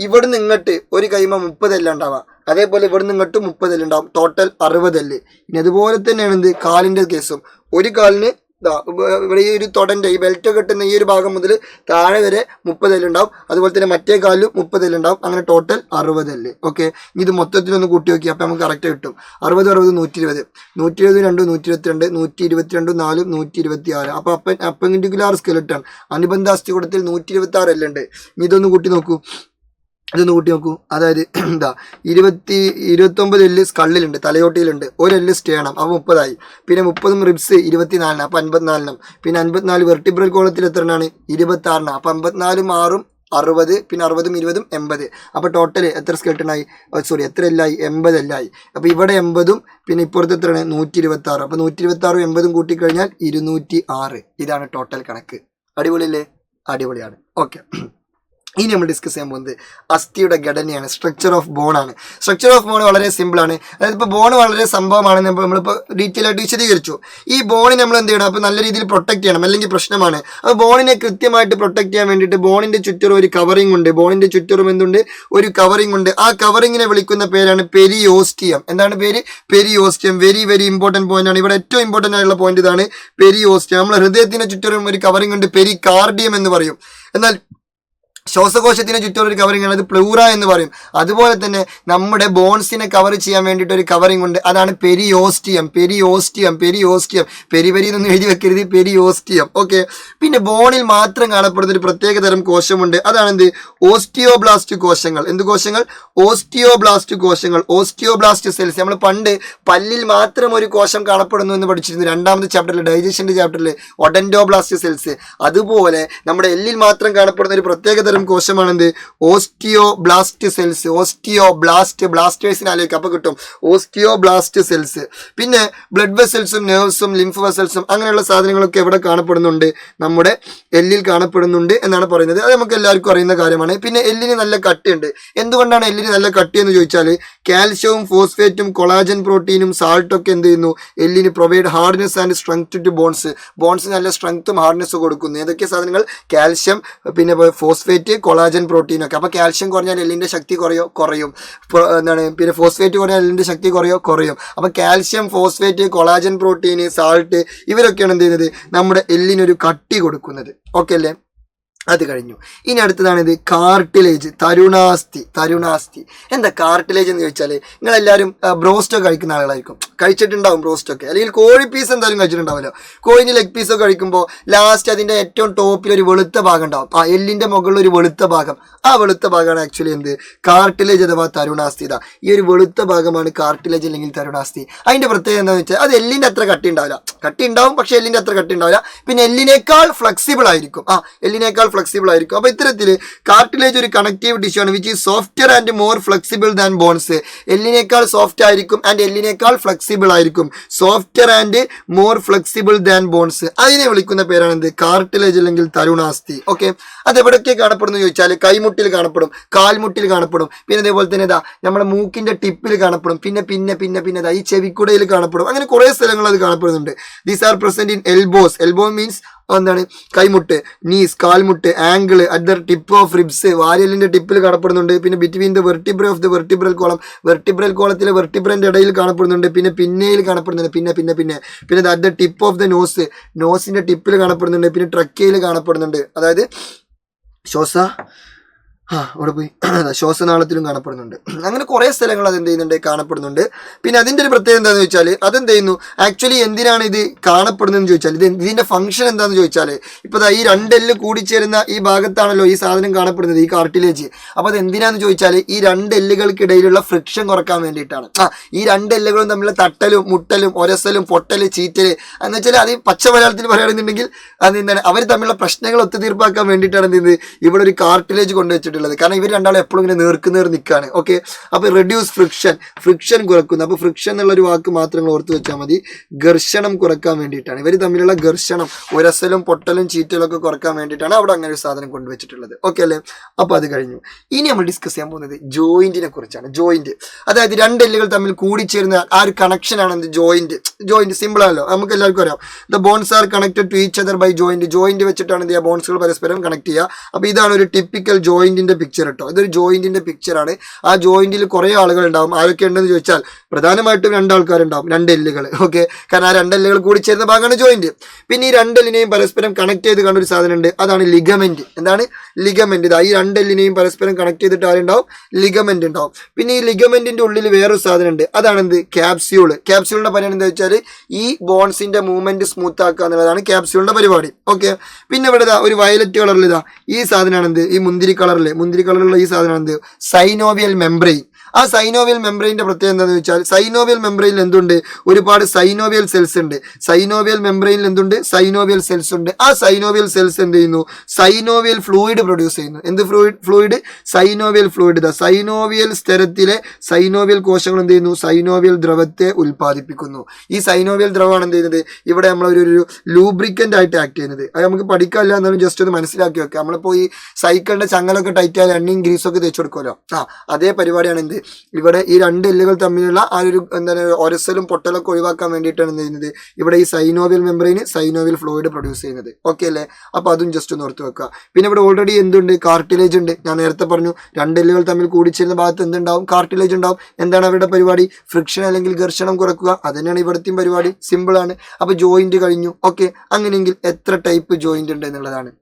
ഇവിടുന്ന് ഇങ്ങോട്ട് ഒരു കൈമ 30 എല്ലാം ഉണ്ടാവുക. അതേപോലെ ഇവിടുന്ന് ഇങ്ങോട്ട് 30 എല്ലാം ഉണ്ടാവും. ടോട്ടൽ 60 എല്ല്. ഇനി അതുപോലെ തന്നെയാണ് കാലിൻ്റെ കേസും. ഒരു കാലിന് ഇവിടെ ഈ ഒരു തൊടൻ്റെ ഈ ബെൽറ്റ് കെട്ടുന്ന ഈ ഒരു ഭാഗം മുതൽ താഴെ വരെ 30 എല്ലുണ്ടാവും. അതുപോലെ തന്നെ മറ്റേ കാലിലും 30 എല്ലുണ്ടാവും. അങ്ങനെ ടോട്ടൽ 60 എല്ല്. ഓക്കെ, ഇത് മൊത്തത്തിലൊന്ന് കൂട്ടി നോക്കി, അപ്പോൾ നമുക്ക് കറക്റ്റ് കിട്ടും. 60 120 2 122 122 4 126. അപ്പോൾ അപ്പെൻഡിക്കുലാർ സ്കെലട്ടൺ അനുബന്ധ അസ്ഥികൂടത്തിൽ 126 എല്ലുണ്ട്. ഇതൊന്ന് കൂട്ടി നോക്കൂ. അതായത് 29 എല്ല് സ്കള്ളിലുണ്ട്, തലയോട്ടിയിലുണ്ട്. 1 എല്ല് സ്റ്റേണം, അപ്പോൾ 30 ആയി. പിന്നെ 30 റിബ്സ് 24, അപ്പോൾ 54. പിന്നെ 54 വെർട്ടിബ്രൽ കോളത്തിൽ എത്ര എണ്ണാണ്? 26. അപ്പോൾ 54 6 60, പിന്നെ 60 20 80. അപ്പോൾ ടോട്ടൽ എത്ര സ്കെലട്ടനായി? എത്ര എല്ലായി? 80 എല്ലായി. അപ്പോൾ ഇവിടെ 80, പിന്നെ ഇപ്പുറത്ത് എത്രയാണ്? 126. അപ്പോൾ 126 80 കൂട്ടിക്കഴിഞ്ഞാൽ 206. ഇതാണ് ടോട്ടൽ കണക്ക്. അടിപൊളിയല്ലേ? അടിപൊളിയാണ്. ഓക്കെ, ഇനി നമ്മൾ ഡിസ്കസ് ചെയ്യാൻ പോകുന്നത് അസ്ഥിയുടെ ഘടനയാണ്. സ്ട്രക്ചർ ഓഫ് ബോൺ ആണ്. സ്ട്രക്ചർ ഓഫ് ബോൺ വളരെ സിമ്പിളാണ്. അതായത് ഇപ്പോൾ ബോൺ വളരെ സംഭവമാണ്. നമ്മളിപ്പോൾ ഡീറ്റെയിൽ ആയിട്ട് വിശദീകരിച്ചു. ഈ ബോണിനെ നമ്മൾ എന്ത് ചെയ്യണം? അപ്പോൾ നല്ല രീതിയിൽ പ്രൊട്ടക്ട് ചെയ്യണം, അല്ലെങ്കിൽ പ്രശ്നമാണ്. അപ്പോൾ ബോണിനെ കൃത്യമായിട്ട് പ്രൊട്ടക്ട് ചെയ്യാൻ വേണ്ടിയിട്ട് ബോണിൻ്റെ ചുറ്ററും ഒരു കവറിംഗ് ഉണ്ട്. ബോണിൻ്റെ ചുറ്ററും എന്തുണ്ട്? ഒരു കവറിംഗ് ഉണ്ട്. ആ കവറിങ്ങിനെ വിളിക്കുന്ന പേരാണ് പെരിയോസ്റ്റിയം. എന്താണ് പേര്? Periosteum. Very very important point ആണ്. ഇവിടെ ഏറ്റവും ഇമ്പോർട്ടൻ്റ് ആയിട്ടുള്ള പോയിന്റ് ഇതാണ്, പെരിയോസ്റ്റിയം. നമ്മൾ ഹൃദയത്തിന് ചുറ്ററും ഒരു കവറിംഗ് ഉണ്ട്, പെരികാർഡിയം എന്ന് പറയും. എന്നാൽ ശ്വാസകോശത്തിന് ചുറ്റും ഒരു കവറിംഗ് ആണ്, അത് പ്ലൂറ എന്ന് പറയും. അതുപോലെ തന്നെ നമ്മുടെ ബോൺസിനെ കവർ ചെയ്യാൻ വേണ്ടിയിട്ട് ഒരു കവറിംഗ് ഉണ്ട്, അതാണ് പെരിയോസ്റ്റിയം. പെരി എന്നൊന്നും എഴുതി വെക്കരുത്, പെരിയോസ്റ്റിയം. ഓക്കെ, പിന്നെ ബോണിൽ മാത്രം കാണപ്പെടുന്ന ഒരു പ്രത്യേക തരം കോശമുണ്ട്, അതാണ് ഓസ്റ്റിയോബ്ലാസ്റ്റ് കോശങ്ങൾ. എന്ത് കോശങ്ങൾ? ഓസ്റ്റിയോബ്ലാസ്റ്റ് കോശങ്ങൾ, ഓസ്റ്റിയോബ്ലാസ്റ്റ് സെൽസ്. നമ്മൾ പണ്ട് പല്ലിൽ മാത്രം ഒരു കോശം കാണപ്പെടുന്നു എന്ന് പഠിച്ചിരുന്നു, 2ാമത്തെ ചാപ്റ്ററിൽ, ഡൈജഷൻ്റെ ചാപ്റ്ററിൽ, ഒഡൻറ്റോബ്ലാസ്റ്റ് സെൽസ്. അതുപോലെ നമ്മുടെ എല്ലിൽ മാത്രം കാണപ്പെടുന്ന ഒരു പ്രത്യേക തരം കോശമാണെന്ത് ഓസ്റ്റിയോബ്ലാസ്റ്റ് സെൽസ്. ബ്ലാസ്റ്റേഴ്സിനെ ആലോചിക്കുക, അപ്പൊ കിട്ടും ഓസ്റ്റിയോബ്ലാസ്റ്റ് സെൽസ്. പിന്നെ ബ്ലഡ് വെസൽസും നെർവ്സും ലിംഫ് വെസൽസും അങ്ങനെയുള്ള സാധനങ്ങളൊക്കെ എവിടെ കാണപ്പെടുന്നുണ്ട്? നമ്മുടെ എല്ലിൽ കാണപ്പെടുന്നുണ്ട് എന്നാണ് പറയുന്നത്. അത് നമുക്ക് എല്ലാവർക്കും അറിയുന്ന കാര്യമാണ്. പിന്നെ എല്ലിന് നല്ല കട്ടിയുണ്ട്. എന്തുകൊണ്ടാണ് എല്ലിന് നല്ല കട്ടി എന്ന് ചോദിച്ചാൽ കാൽഷ്യവും ഫോസ്ഫേറ്റും കൊളാജൻ പ്രോട്ടീനും സാൾട്ടൊക്കെ എന്ത് ചെയ്യുന്നു? എല്ലിന് provide hardness and strength to bones നല്ല സ്ട്രെങ്ത്തും ഹാർഡ്നെസ്സും കൊടുക്കുന്നു. ഏതൊക്കെ സാധനങ്ങൾ? കാൽഷ്യം, പിന്നെ ഫോസ്ഫേറ്റ്, കൊളാജൻ പ്രോട്ടീൻ ഒക്കെ. അപ്പോൾ കാൽഷ്യം കുറഞ്ഞാൽ എല്ലിൻ്റെ ശക്തി കുറയും. എന്താണ്? പിന്നെ ഫോസ്ഫേറ്റ് കുറഞ്ഞാൽ എല്ലിൻ്റെ ശക്തി കുറയും. അപ്പോൾ calcium, phosphate, collagen protein, salt ഇവരൊക്കെയാണ് എന്ത് ചെയ്യുന്നത്? നമ്മുടെ എല്ലിനൊരു കട്ടി കൊടുക്കുന്നത്. ഓക്കെ അല്ലേ? അത് കഴിഞ്ഞു. ഇനി അടുത്തതാണ് ഇത് കാർട്ടിലേജ്, തരുണാസ്ഥി. എന്താ കാർട്ടിലേജ് എന്ന് ചോദിച്ചാൽ, നിങ്ങളെല്ലാവരും ബ്രോസ്റ്റൊക്കെ കഴിക്കുന്ന ആളുകളായിരിക്കും, കഴിച്ചിട്ടുണ്ടാവും ബ്രോസ്റ്റൊക്കെ, അല്ലെങ്കിൽ കോഴി പീസ് എന്തായാലും കഴിച്ചിട്ടുണ്ടാവുമല്ലോ. കോഴിന് ലെഗ് പീസൊക്കെ കഴിക്കുമ്പോൾ ലാസ്റ്റ് അതിൻ്റെ ഏറ്റവും ടോപ്പിൽ ഒരു വെളുത്ത ഭാഗം ഉണ്ടാവും. ആ എല്ലിൻ്റെ മുകളിൽ ഒരു വെളുത്ത ഭാഗം, ആ വെളുത്ത ഭാഗമാണ് ആക്ച്വലി എന്ത്? കാർട്ടിലേജ് അഥവാ തരുണാസ്ഥി. ഈ ഒരു വെളുത്ത ഭാഗമാണ് കാർട്ടിലേജ് അല്ലെങ്കിൽ തരുണാസ്ഥി. അതിൻ്റെ പ്രത്യേകത എന്താണെന്ന് വെച്ചാൽ അത് എല്ലിൻ്റെ അത്ര കട്ടി ഉണ്ടാവും, പക്ഷേ എല്ലിൻ്റെ അത്ര കട്ടി ഉണ്ടാവില്ല. പിന്നെ എല്ലിനേക്കാൾ ഫ്ലെക്സിബിൾ ആയിരിക്കും. ഫ്ലെക്സിബിൾ ആയിരിക്കും. അപ്പൊ ഇത്തരത്തിൽ കാർട്ടിലേജ് ഒരു കണക്റ്റീവ് ടിഷ്യൂ ആണ് which is softer and more flexible than bones. എല്ലിനേക്കാൾ സോഫ്റ്റ് ആയിരിക്കും ആൻഡ് എല്ലിനേക്കാൾ ഫ്ലെക്സിബിൾ ആയിരിക്കും. Softer and more flexible than bones. അതിനെ വിളിക്കുന്ന പേരാണ് എന്ത്? കാർട്ടിലേജ് അല്ലെങ്കിൽ തരുണാസ്ഥി. ഓക്കെ, അത് എവിടെയൊക്കെ കാണപ്പെടുന്നു ചോദിച്ചാൽ കൈമുട്ടിൽ കാണപ്പെടും, കാൽമുട്ടിൽ കാണപ്പെടും, പിന്നെ അതേപോലെ തന്നെ നമ്മുടെ മൂക്കിന്റെ ടിപ്പിൽ കാണപ്പെടും, പിന്നെ ഈ ചെവിക്കുടയിൽ കാണപ്പെടും. അങ്ങനെ കുറെ സ്ഥലങ്ങൾ അത് കാണപ്പെടുന്നുണ്ട്. These are present in elbows. Elbow means എന്താണ്? കൈമുട്ട്, നീസ് കാൽമുട്ട്, ankle, at the tip of ribs വാരിയലിന്റെ ടിപ്പിൽ കാണപ്പെടുന്നുണ്ട്. പിന്നെ between the vertebra of the vertebral column, vertebral കോളത്തിലെ വെർട്ടിബ്രന്റെ ഇടയിൽ കാണപ്പെടുന്നുണ്ട്. പിന്നെ പിന്നയിൽ കാണപ്പെടുന്നുണ്ട്. പിന്നെ at the tip of the നോസിന്റെ ടിപ്പിൽ കാണപ്പെടുന്നുണ്ട്. പിന്നെ ട്രക്കയിൽ കാണപ്പെടുന്നുണ്ട്. അതായത് അവിടെ പോയി ശ്വാസനാളത്തിലും കാണപ്പെടുന്നുണ്ട്. അങ്ങനെ കുറെ സ്ഥലങ്ങൾ അത് എന്ത് ചെയ്യുന്നുണ്ട്? കാണപ്പെടുന്നുണ്ട്. പിന്നെ അതിന്റെ ഒരു പ്രത്യേകത എന്താണെന്ന് ചോദിച്ചാൽ അതെന്ത് ചെയ്യുന്നു? ആക്ച്വലി എന്തിനാണ് ഇത് കാണപ്പെടുന്നതെന്ന് ചോദിച്ചാൽ ഇതിന്റെ ഫംഗ്ഷൻ എന്താണെന്ന് ചോദിച്ചാൽ ഇപ്പോൾ ഈ രണ്ടെല്ല് കൂടിച്ചേരുന്ന ഈ ഭാഗത്താണല്ലോ ഈ സാധനം കാണപ്പെടുന്നത്, ഈ കാർട്ടിലേജ്. അപ്പോൾ അത് എന്തിനാന്ന് ചോദിച്ചാൽ ഈ രണ്ടെല്ലുകൾക്കിടയിലുള്ള ഫ്രിക്ഷൻ കുറക്കാൻ വേണ്ടിയിട്ടാണ്. ഈ രണ്ടെല്ലുകളും തമ്മിലുള്ള തട്ടലും മുട്ടലും ഒരസലും പൊട്ടല് ചീറ്റല് എന്ന് വെച്ചാൽ അത് പച്ച മലയാളത്തിൽ പറയുകയാണെന്നുണ്ടെങ്കിൽ അത് എന്താണ്? അവർ തമ്മിലുള്ള പ്രശ്നങ്ങൾ ഒത്തുതീർപ്പാക്കാൻ വേണ്ടിയിട്ടാണ് എന്ത് ചെയ്യുന്നത്? ഇവിടെ ഒരു കാർട്ടിലേജ് കൊണ്ടുവച്ചിട്ട്. കാരണം ഇവർ രണ്ടാളും എപ്പോഴും ഇങ്ങനെ നേർക്കുനേർ നിൽക്കുകയാണ്. ഓക്കെ, അപ്പൊ റെഡ്യൂസ് ഫ്രിക്ഷൻ കുറക്കുന്നു. അപ്പൊ ഫ്രിക്ഷൻ എന്നുള്ള ഒരു വാക്ക് മാത്രം ഓർത്ത് വെച്ചാൽ മതി. ഘർഷണം കുറക്കാൻ വേണ്ടിയിട്ടാണ്, ഇവർ തമ്മിലുള്ള ഘർഷണം, ഉരസലും പൊട്ടലും ചീറ്റലും ഒക്കെ കുറക്കാൻ വേണ്ടിയിട്ടാണ് അവിടെ അങ്ങനെ ഒരു സാധനം കൊണ്ടുവച്ചിട്ടുള്ളത്. ഓക്കെ അല്ലേ? അപ്പൊ അത് കഴിഞ്ഞു. ഇനി നമ്മൾ ഡിസ്കസ് ചെയ്യാൻ പോകുന്നത് ജോയിന്റിനെ കുറിച്ചാണ്. ജോയിന്റ് അതായത് രണ്ടെല്ലുകൾ തമ്മിൽ കൂടിച്ചേരുന്ന ആ ഒരു കണക്ഷൻ ആണ് എന്ത്? ജോയിന്റ് സിമ്പിൾ ആണല്ലോ, നമുക്ക് എല്ലാവർക്കും അറിയാം. The bones are connected to each other by joint വെച്ചിട്ടാണ് എന്ത് ചെയ്യുക? ബോൺസുകൾ പരസ്പരം കണക്ട് ചെയ്യുക. അപ്പൊ ഇതാണ് ഒരു ടിപ്പിക്കൽ ജോയിന്റിന്റെ പിക്ചർ കേട്ടോ. ഇതൊരു ജോയിന്റിന്റെ പിക്ചറാണ്. ആ ജോയിന്റിൽ കുറെ ആളുകൾ ഉണ്ടാവും. ആരൊക്കെ ഉണ്ടെന്ന് ചോദിച്ചാൽ പ്രധാനമായിട്ടും രണ്ടാൾക്കാരുണ്ടാവും, രണ്ടെല്ലുകൾ. ഓക്കെ, കാരണം ആ രണ്ടെല്ലുകൾ കൂടി ചേരുന്ന ഭാഗമാണ് ജോയിന്റ്. പിന്നെ ഈ രണ്ടെല്ലിനെയും പരസ്പരം കണക്ട് ചെയ്ത് കണ്ടൊരു സാധനം ഉണ്ട്, അതാണ് ലിഗമെന്റ്. എന്താണ്? ലിഗമെന്റ്. ഈ രണ്ടെല്ലിനെയും പരസ്പരം കണക്ട് ചെയ്തിട്ട് ആരുണ്ടാവും? ലിഗമെന്റ് ഉണ്ടാവും. പിന്നെ ഈ ലിഗമെന്റിന്റെ ഉള്ളിൽ വേറൊരു സാധനം ഉണ്ട്, അതാണ് എന്ത്? ക്യാപ്സ്യൂള്. ക്യാപ്സ്യൂളിന്റെ പരിപാടി എന്താ വെച്ചാൽ ഈ ബോൺസിന്റെ മൂവ്മെന്റ് സ്മൂത്ത് ആക്കുക എന്നുള്ളതാണ് ക്യാപ്സ്യൂളിന്റെ പരിപാടി. ഓക്കെ, പിന്നെ ഇവിടെ ഒരു വയലറ്റ് കളറിൽ ഈ സാധനമാണ് എന്ത്? ഈ മുന്തിരി കളറിലുള്ള ഈ സാധനമാണ് എന്ത്? Synovial membrane. ആ സൈനോവിയൽ മെംബ്രെയിൻ്റെ പ്രത്യേകത എന്താണെന്ന് വെച്ചാൽ സൈനോവിയൽ മെംബ്രെയിനിൽ എന്തുണ്ട്? ഒരുപാട് സൈനോവിയൽ സെൽസ് ഉണ്ട്. സൈനോവിയൽ മെംബ്രെയിനിൽ എന്തുണ്ട്? സൈനോവിയൽ സെൽസ് ഉണ്ട്. ആ സൈനോവിയൽ സെൽസ് എന്ത് ചെയ്യുന്നു? സൈനോവിയൽ ഫ്ലൂയിഡ് പ്രൊഡ്യൂസ് ചെയ്യുന്നു. എന്ത് ഫ്ലൂയിഡ്? Synovial fluid. സൈനോവിയൽ സ്തരത്തിലെ സൈനോവിയൽ കോശങ്ങൾ എന്ത് ചെയ്യുന്നു? സൈനോവിയൽ ദ്രവത്തെ ഉൽപ്പാദിപ്പിക്കുന്നു. ഈ സൈനോവിയൽ ദ്രവമാണ് എന്ത് ചെയ്യുന്നത്? ഇവിടെ നമ്മളൊരു ലൂബ്രിക്കൻ്റ് ആയിട്ട് ആക്ട് ചെയ്യുന്നത്. അത് നമുക്ക് പഠിക്കാനില്ല എന്നാലും ജസ്റ്റ് ഒന്ന് മനസ്സിലാക്കി വെക്കുക. നമ്മളിപ്പോൾ ഈ സൈക്കിളിൻ്റെ ചങ്ങലൊക്കെ ടൈറ്റ് ആയാൽ എണ്ണയും ഗ്രീസൊക്കെ തേച്ച് കൊടുക്കുമല്ലോ, അതേ പരിപാടിയാണ് എന്ത് ഇവിടെ ഈ രണ്ട് എല്ലുകൾ തമ്മിലുള്ള ആ ഒരു എന്താണ് ഒരസലും പൊട്ടലൊക്കെ ഒഴിവാക്കാൻ വേണ്ടിയിട്ടാണ് എന്ത് ചെയ്യുന്നത്? ഇവിടെ ഈ synovial membrane synovial fluid produce ചെയ്യുന്നത്. ഓക്കെ അല്ലേ? അപ്പോൾ അതും ജസ്റ്റ് ഒന്ന് ഓർത്ത് വെക്കുക. പിന്നെ ഇവിടെ ഓൾറെഡി എന്തുണ്ട്? കാർട്ടിലേജ് ഉണ്ട്. ഞാൻ നേരത്തെ പറഞ്ഞു രണ്ടെല്ലുകൾ തമ്മിൽ കൂടിച്ചേരുന്ന ഭാഗത്ത് എന്തുണ്ടാവും? കാർട്ടിലേജ് ഉണ്ടാവും. എന്താണ് അവരുടെ പരിപാടി? ഫ്രിക്ഷൻ അല്ലെങ്കിൽ ഘർഷണം കുറക്കുക. അത് തന്നെയാണ് ഇവിടുത്തെയും പരിപാടി. സിമ്പിൾ ആണ്. അപ്പോൾ ജോയിന്റ് കഴിഞ്ഞു. ഓക്കെ, അങ്ങനെയെങ്കിൽ എത്ര ടൈപ്പ് ജോയിന്റ് ഉണ്ട് എന്നുള്ളതാണ്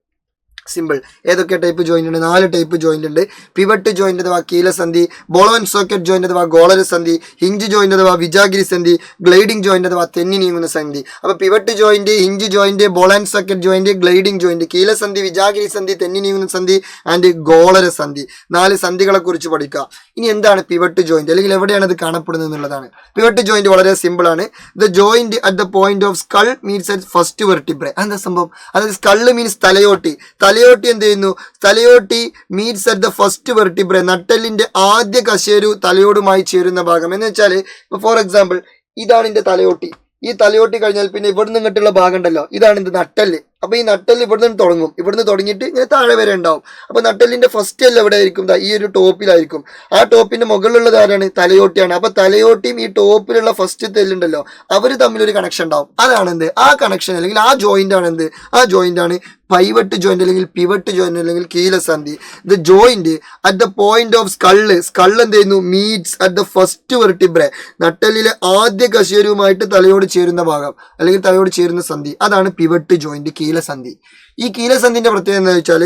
സിമ്പിൾ. ഏതൊക്കെ ടൈപ്പ് ജോയിന്റ് ഉണ്ട്? 4 ടൈപ്പ് ജോയിന്റ് ഉണ്ട്. പിവറ്റ് ജോയിന്റ് അഥവാ കീലസന്ധി, ബോൾ ആൻഡ് സോക്കറ്റ് ജോയിന്റ് അഥവാ ഗോളരസന്ധി, ഹിഞ്ച് ജോയിന്റ് അഥവാ വിജാഗിരി സന്ധി, ഗ്ലൈഡിംഗ് ജോയിന്റ് അഥവാ തെന്നി നീങ്ങുന്ന സന്ധി. അപ്പോൾ pivot joint, hinge joint, ball and socket joint, gliding joint, കീലസന്ധി, വിജാഗിരി സന്ധി, തെന്നി നീങ്ങുന്ന സന്ധി ആൻഡ് ഗോളരസന്ധി. 4 സന്ധികളെ കുറിച്ച് പഠിക്കുക. ഇനി എന്താണ് പിവറ്റ് ജോയിന്റ് അല്ലെങ്കിൽ എവിടെയാണ് ഇത് കാണപ്പെടുന്നത് എന്നുള്ളതാണ്. പിവറ്റ് ജോയിന്റ് വളരെ സിമ്പിൾ ആണ്. The joint at the point of skull means at first vertebra. എന്താ സംഭവം? അതായത് സ്കള് മീൻസ് തലയോട്ടി. തലയോട്ടി എന്ത് ചെയ്യുന്നു? തലയോട്ടി meets at the first vertebra, നട്ടെല്ലിന്റെ ആദ്യ കശേരു തലയോടുമായി ചേരുന്ന ഭാഗം. എന്ന് വെച്ചാൽ ഇപ്പൊ ഫോർ എക്സാമ്പിൾ ഇതാണ് എന്റെ തലയോട്ടി. ഈ തലയോട്ടി കഴിഞ്ഞാൽ പിന്നെ ഇവിടുന്ന് ഇങ്ങോട്ടുള്ള ഭാഗം ഉണ്ടല്ലോ, ഇതാണ് എന്ത്? നട്ടെല്ല്. അപ്പൊ ഈ നട്ടെല്ല് ഇവിടുന്ന് തുടങ്ങും, ഇവിടുന്ന് തുടങ്ങിയിട്ട് ഇങ്ങനെ താഴെ വരെ ഉണ്ടാവും. അപ്പൊ നട്ടെല്ലിന്റെ ഫസ്റ്റ് എല്ലാം എവിടെ ആയിരിക്കും? ഈ ഒരു ടോപ്പിലായിരിക്കും. ആ ടോപ്പിന്റെ മുകളിലുള്ളത് ആരാണ്? തലയോട്ടിയാണ്. അപ്പൊ തലയോട്ടിയും ഈ ടോപ്പിലുള്ള ഫസ്റ്റ് തെല്ലുണ്ടല്ലോ, അവര് തമ്മിലൊരു കണക്ഷൻ ഉണ്ടാവും. അതാണ് എന്ത്? ആ കണക്ഷൻ അല്ലെങ്കിൽ ആ ജോയിന്റ് ആണ് എന്ത്? ആ ജോയിന്റ് ആണ് പൈവറ്റ് ജോയിന്റ് അല്ലെങ്കിൽ പിവറ്റ് ജോയിന്റ് അല്ലെങ്കിൽ കീലസന്ധി. The joint at the point of skull എന്ത് ചെയ്യുന്നു? Meets at the first vertebra, നട്ടെല്ലിലെ ആദ്യ കശേരുവുമായിട്ട് തലയോട് ചേരുന്ന ഭാഗം അല്ലെങ്കിൽ തലയോട് ചേരുന്ന സന്ധി, അതാണ് പിവറ്റ് ജോയിന്റ്, കീലസന്ധി. ഈ കീലസന്ധിന്റെ പ്രത്യേകത എന്താ വെച്ചാൽ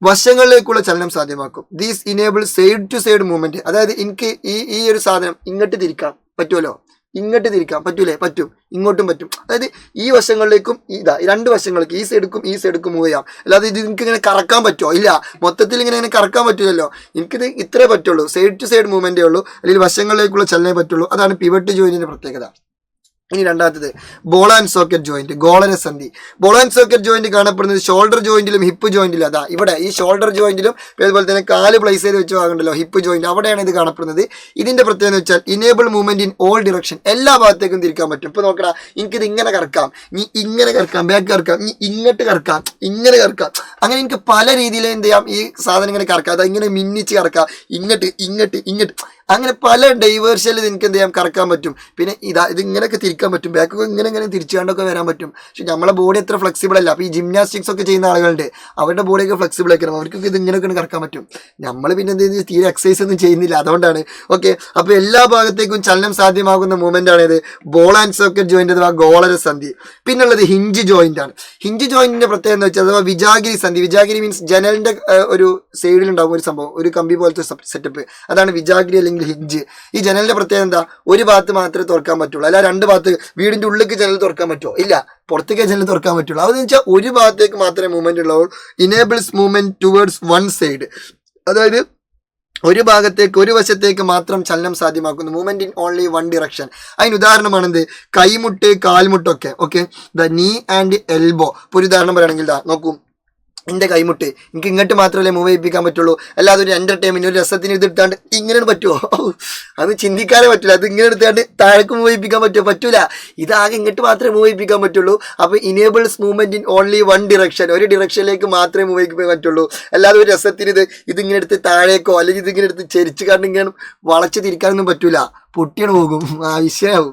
വശങ്ങളിലേക്കുള്ള ചലനം സാധ്യമാക്കും. These enable side to side movement. അതായത് എനിക്ക് ഈ ഒരു സാധനം ഇങ്ങോട്ട് തിരിക്കാം പറ്റുമല്ലോ, ഇങ്ങോട്ട് തിരിക്കാം പറ്റൂലേ? പറ്റും. ഇങ്ങോട്ടും പറ്റും. അതായത് ഈ വശങ്ങളിലേക്കും രണ്ട് വശങ്ങൾക്ക് ഈ സൈഡുക്കും മൂവ് ചെയ്യാം. അല്ലാതെ ഇത് എനിക്ക് ഇങ്ങനെ കറക്കാൻ പറ്റുമോ? ഇല്ല. മൊത്തത്തിൽ ഇങ്ങനെ കറക്കാൻ പറ്റില്ലല്ലോ. എനിക്കിത് ഇത്രേ പറ്റുള്ളൂ, സൈഡ് ടു സൈഡ് മൂവ്മെന്റേ ഉള്ളൂ, അല്ലെങ്കിൽ വശങ്ങളിലേക്കുള്ള ചലനേ പറ്റുള്ളൂ. അതാണ് പിവറ്റ് ജോയിന്റിന്റെ പ്രത്യേകത. ഇനി രണ്ടാമത്തത് ബോൾ ആൻഡ് സോക്കറ്റ് ജോയിന്റ്, ഗോളരസന്ധി. ബോൾ ആൻഡ് സോക്കറ്റ് ജോയിന്റ് കാണപ്പെടുന്നത് ഷോൾഡർ ജോയിന്റിലും ഹിപ്പ് ജോയിന്റിലും. അതാ ഇവിടെ ഈ ഷോൾഡർ ജോയിന്റിലും അതുപോലെ തന്നെ കാല് പ്ലേസ് ചെയ്ത് വെച്ച് ഭാഗമുണ്ടല്ലോ, ഹിപ്പ് ജോയിന്റ്, അവിടെയാണ് ഇത് കാണപ്പെടുന്നത്. ഇതിന്റെ പ്രത്യേകത എന്ന് വെച്ചാൽ enable movement in all direction, എല്ലാ ഭാഗത്തേക്കും തിരിക്കാൻ പറ്റും. ഇപ്പൊ നോക്കടാ, എനിക്കിത് ഇങ്ങനെ കറക്കാം, ഇങ്ങനെ കറക്കാം, ബാക്ക് കറക്കാം, ഇങ്ങോട്ട് കറക്കാം, ഇങ്ങനെ കറക്കാം, അങ്ങനെ എനിക്ക് പല രീതിയിൽ എന്ത് ചെയ്യാം? ഈ സാധനം ഇങ്ങനെ കറക്കാം, അത് ഇങ്ങനെ മിന്നിച്ച് കറക്കാം, ഇങ്ങോട്ട് അങ്ങനെ പല ഡൈവേഴ്ഷനിൽ എനിക്ക് എന്ത് ചെയ്യാം? കറക്കാൻ പറ്റും. പിന്നെ ഇത് ഇങ്ങനെയൊക്കെ തിരിക്കാൻ പറ്റും, ബാക്കൊക്കെ ഇങ്ങനെ തിരിച്ചുകൊണ്ടൊക്കെ വരാൻ പറ്റും. പക്ഷെ നമ്മളെ ബോഡി അത്ര ഫ്ലെക്സിബിൾ അല്ല. അപ്പൊ ഈ ജിംനാസ്റ്റിക്സ് ഒക്കെ ചെയ്യുന്ന ആളുകളുണ്ട്, അവരുടെ ബോഡിയൊക്കെ ഫ്ലെക്സിബിൾ ആക്കണം, അവർക്കൊക്കെ ഇത് ഇങ്ങനെയൊക്കെ കറക്കാൻ പറ്റും. നമ്മൾ പിന്നെ എന്ത് ചെയ്യുന്നത്? തീരെ എക്സസൈസ് ഒന്നും ചെയ്യുന്നില്ല, അതുകൊണ്ടാണ്. ഓക്കെ, അപ്പൊ എല്ലാ ഭാഗത്തേക്കും ചലനം സാധ്യമാകുന്ന മൂവ്മെന്റ് ആണ് ഇത് ബോൾ ആൻഡ് സോക്കറ്റ് ജോയിന്റ് അഥവാ ഗോളരസന്ധി. പിന്നുള്ളത് ഹിഞ്ച് ജോയിന്റ് ആണ്. ഹിഞ്ച് ജോയിന്റിന്റെ പ്രത്യേകത എന്ന് വെച്ചാൽ അഥവാ വിജാഗിരി സന്ധി. വിജാഗിരി മീൻസ് ജനലിന്റെ ഒരു സൈഡിലുണ്ടാവും ഒരു സംഭവം, ഒരു കമ്പി പോലത്തെ സെറ്റപ്പ്, അതാണ് വിജാഗിരി അല്ലെങ്കിൽ ഹിഞ്ച്. ഈ ജനലിന്റെ പ്രത്യേകത എന്താ? ഒരു ഭാഗത്ത് മാത്രമേ തുറക്കാൻ പറ്റുള്ളൂ, അല്ല രണ്ട് ഭാഗത്ത്. വീടിന്റെ ഉള്ളിലേക്ക് ജനൽ തുറക്കാൻ പറ്റുമോ? ഇല്ല. പുറത്തേക്ക് ജനൽ തുറക്കാൻ പറ്റുള്ളൂ. അതെന്ന് വെച്ചാൽ ഒരു ഭാഗത്തേക്ക് മാത്രമേ മൂവ്മെന്റ് ഉള്ളൂ. Enables movement towards one side, അതായത് ഒരു ഭാഗത്തേക്ക്, ഒരു വശത്തേക്ക് മാത്രം ചലനം സാധ്യമാക്കുന്നു. Movement in only one direction. അതിന് ഉദാഹരണമാണെന്ത്? കൈമുട്ട്, കാൽമുട്ടൊക്കെ. ഓക്കെ, ദ നീ ആൻഡ് എൽബോ. ഇപ്പൊ ഒരു ഉദാഹരണം പറയുകയാണെങ്കിൽ നോക്കൂ, എൻ്റെ കൈമുട്ട് എനിക്ക് ഇങ്ങോട്ട് മാത്രമല്ലേ മൂവ് ചെയ്യിപ്പിക്കാൻ പറ്റുള്ളൂ, അല്ലാതെ ഒരു എന്റർടൈൻമെന്റ്, ഒരു രസത്തിന് ഇത് എടുത്താണ്ട് ഇങ്ങനെ പറ്റുമോ? അത് ചിന്തിക്കാനേ പറ്റില്ല. അത് ഇങ്ങനെ എടുത്താണ്ട് താഴേക്ക് മൂവ് ചെയ്യിപ്പിക്കാൻ പറ്റുമോ? പറ്റൂല. ഇതാകെ ഇങ്ങോട്ട് മാത്രമേ മൂവ് ചെയ്യിപ്പിക്കാൻ പറ്റുള്ളൂ. അപ്പൊ enables movement in only one direction, ഒരു ഡിറക്ഷനിലേക്ക് മാത്രമേ മൂവ് ചെയ്യിപ്പിക്കാൻ പറ്റുള്ളൂ, അല്ലാതെ ഒരു രസത്തിന് ഇതിങ്ങനെ എടുത്ത് താഴേക്കോ അല്ലെങ്കിൽ ഇതിങ്ങനെ എടുത്ത് ചെരിച്ച് കാരണം ഇങ്ങനെ വളച്ച് തിരിക്കാനൊന്നും പറ്റൂല. പൊട്ടിയാണ് പോകും, വിഷയമാവും.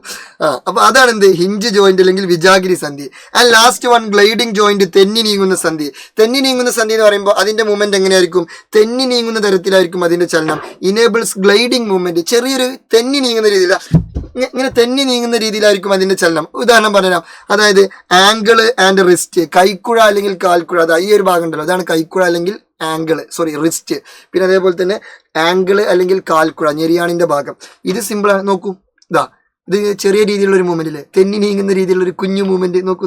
അപ്പൊ അതാണ് എന്ത്? ഹിഞ്ച് ജോയിന്റ് അല്ലെങ്കിൽ വിജാഗിരി സന്ധി. And last one gliding joint, തെന്നി നീങ്ങുന്ന സന്ധി. തെന്നി നീങ്ങുന്ന സന്ധി എന്ന് പറയുമ്പോൾ അതിന്റെ മൂവ്മെന്റ് എങ്ങനെയായിരിക്കും? തെന്നി നീങ്ങുന്ന തരത്തിലായിരിക്കും അതിന്റെ ചലനം. ഇനേബിൾസ് ഗ്ലൈഡിംഗ് മൂവ്മെന്റ്, ചെറിയൊരു തെന്നി നീങ്ങുന്ന രീതിയില, ഇങ്ങനെ തെന്നി നീങ്ങുന്ന രീതിയിലായിരിക്കും അതിന്റെ ചലനം. ഉദാഹരണം പറയാം, അതായത് ആംഗിള് ആൻഡ് റിസ്റ്റ്, കൈക്കുഴ അല്ലെങ്കിൽ കാൽക്കുഴ, അതാ ഈ ഒരു ഭാഗം ഉണ്ടല്ലോ, അതാണ് കൈക്കുഴ അല്ലെങ്കിൽ റിസ്റ്റ്. പിന്നെ അതേപോലെ തന്നെ ആംഗിള് അല്ലെങ്കിൽ കാൽക്കുഴ, ഞെരിയാണിന്റെ ഭാഗം. ഇത് സിമ്പിളാണ്. നോക്കൂ, ഇത് ചെറിയ രീതിയിലുള്ള ഒരു മൂവ്മെന്റ് അല്ലേ, തെന്നി നീങ്ങുന്ന രീതിയിലുള്ള ഒരു കുഞ്ഞു മൂവ്മെന്റ്. നോക്കൂ,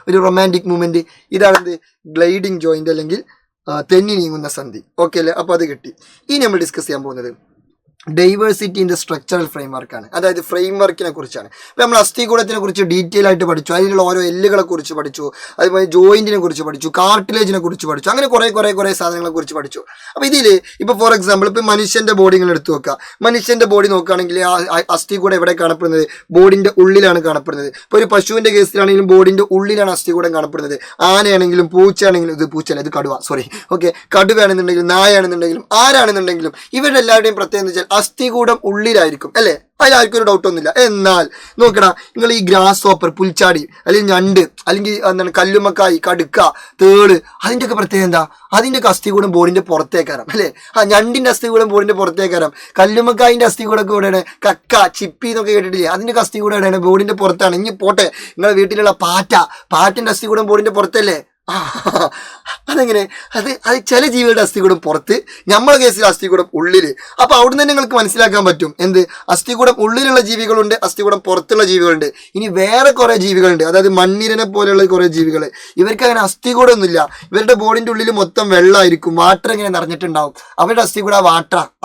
ഒരു റൊമാൻറ്റിക് മൂവ്മെന്റ്. ഇതാണ് ഗ്ലൈഡിംഗ് ജോയിന്റ് അല്ലെങ്കിൽ തെന്നി നീങ്ങുന്ന സന്ധി. ഓക്കെ അല്ലേ? അപ്പൊ അത് കിട്ടി. ഇനി നമ്മൾ ഡിസ്കസ് ചെയ്യാൻ പോകുന്നത് ഡൈവേഴ്സിറ്റി ഇൻ ദ സ്ട്രക്ചറൽ ഫ്രെയിംവർക്കാണ്. അതായത് ഫ്രെയിംവർക്കിനെ കുറിച്ചാണ്. ഇപ്പം നമ്മൾ അസ്ഥികൂടത്തിനെ കുറിച്ച് ഡീറ്റെയിൽ ആയിട്ട് പഠിച്ചു, അതിലുള്ള ഓരോ എല്ലുകളെ കുറിച്ച് പഠിച്ചു, അതുപോലെ ജോയിന്റിനെ കുറിച്ച് പഠിച്ചു, കാർട്ടിലേജിനെ കുറിച്ച് പഠിച്ചു, അങ്ങനെ കുറേ സാധനങ്ങളെ കുറിച്ച് പഠിച്ചു. അപ്പോൾ ഇതിൽ ഇപ്പോൾ ഫോർ എക്സാമ്പിൾ ഇപ്പോൾ മനുഷ്യന്റെ ബോഡി നിങ്ങൾ എടുത്തു നോക്കുക. മനുഷ്യന്റെ ബോഡി നോക്കുകയാണെങ്കിൽ അസ്ഥികൂടം എവിടെ കാണപ്പെടുന്നത്? ബോഡിന്റെ ഉള്ളിലാണ് കാണപ്പെടുന്നത്. ഇപ്പോൾ ഒരു പശുവിന്റെ കേസിലാണെങ്കിലും ബോഡിന്റെ ഉള്ളിലാണ് അസ്ഥികൂടം കാണപ്പെടുന്നത്. ആനയാണെങ്കിലും പൂച്ചയാണെങ്കിലും, ഇത് കടുവ, ഓക്കെ, കടുവയാണെന്നുണ്ടെങ്കിലും നായാണെന്നുണ്ടെങ്കിലും ആരാണെന്നുണ്ടെങ്കിലും ഇവരുടെ എല്ലാവരുടെയും പ്രത്യേകത എന്ന് വെച്ചാൽ അസ്ഥികൂടം ഉള്ളിലായിരിക്കും അല്ലേ? അതിലാർക്കും ഒരു ഡൗട്ടൊന്നുമില്ല. എന്നാൽ നോക്കടാ, നിങ്ങൾ ഈ ഗ്രാസ് ഹോപ്പർ, പുൽച്ചാടി അല്ലെങ്കിൽ ഞണ്ട് അല്ലെങ്കിൽ എന്താണ് കല്ലുമ്മക്കായി, കടുക്ക, തേള്, അതിൻ്റെ ഒക്കെ പ്രത്യേകത എന്താ? അതിൻ്റെ ഒക്കെ അസ്ഥികൂടം ബോഡിന്റെ പുറത്തേക്കാരം അല്ലേ? ഞണ്ടിന്റെ അസ്ഥികൂടം ബോഡിന്റെ പുറത്തേക്കാരം. കല്ലുമ്മക്കായിന്റെ അസ്ഥികൂടൊക്കെ എവിടെയാണ്? കക്ക, ചിപ്പി എന്നൊക്കെ കേട്ടിട്ടില്ലേ? അതിൻ്റെ ഒക്കെ അസ്ഥികൂടം എവിടെയാണ്? ബോഡിന്റെ പുറത്താണ്. ഇനി പോട്ടെ, നിങ്ങളുടെ വീട്ടിലുള്ള പാറ്റന്റെ അസ്ഥികൂടം ബോഡിന്റെ പുറത്തല്ലേ? അതെങ്ങനെ? അത് ചില ജീവികളുടെ അസ്ഥികൂടം പുറത്ത്, നമ്മളെ കേസിൽ അസ്ഥികൂടം ഉള്ളില്. അപ്പൊ അവിടുന്ന് തന്നെ നിങ്ങൾക്ക് മനസ്സിലാക്കാൻ പറ്റും എന്ത്? അസ്ഥികൂടം ഉള്ളിലുള്ള ജീവികളുണ്ട്, അസ്ഥികൂടം പുറത്തുള്ള ജീവികളുണ്ട്. ഇനി വേറെ കുറെ ജീവികളുണ്ട്, അതായത് മണ്ണിരനെ പോലെയുള്ള കുറെ ജീവികൾ. ഇവർക്ക് അങ്ങനെ അസ്ഥികൂടം ഒന്നുമില്ല. ഇവരുടെ ബോഡിന്റെ ഉള്ളിൽ മൊത്തം വെള്ളമായിരിക്കും, വാട്ടർ ഇങ്ങനെ നിറഞ്ഞിട്ടുണ്ടാവും. അവരുടെ അസ്ഥികൂടം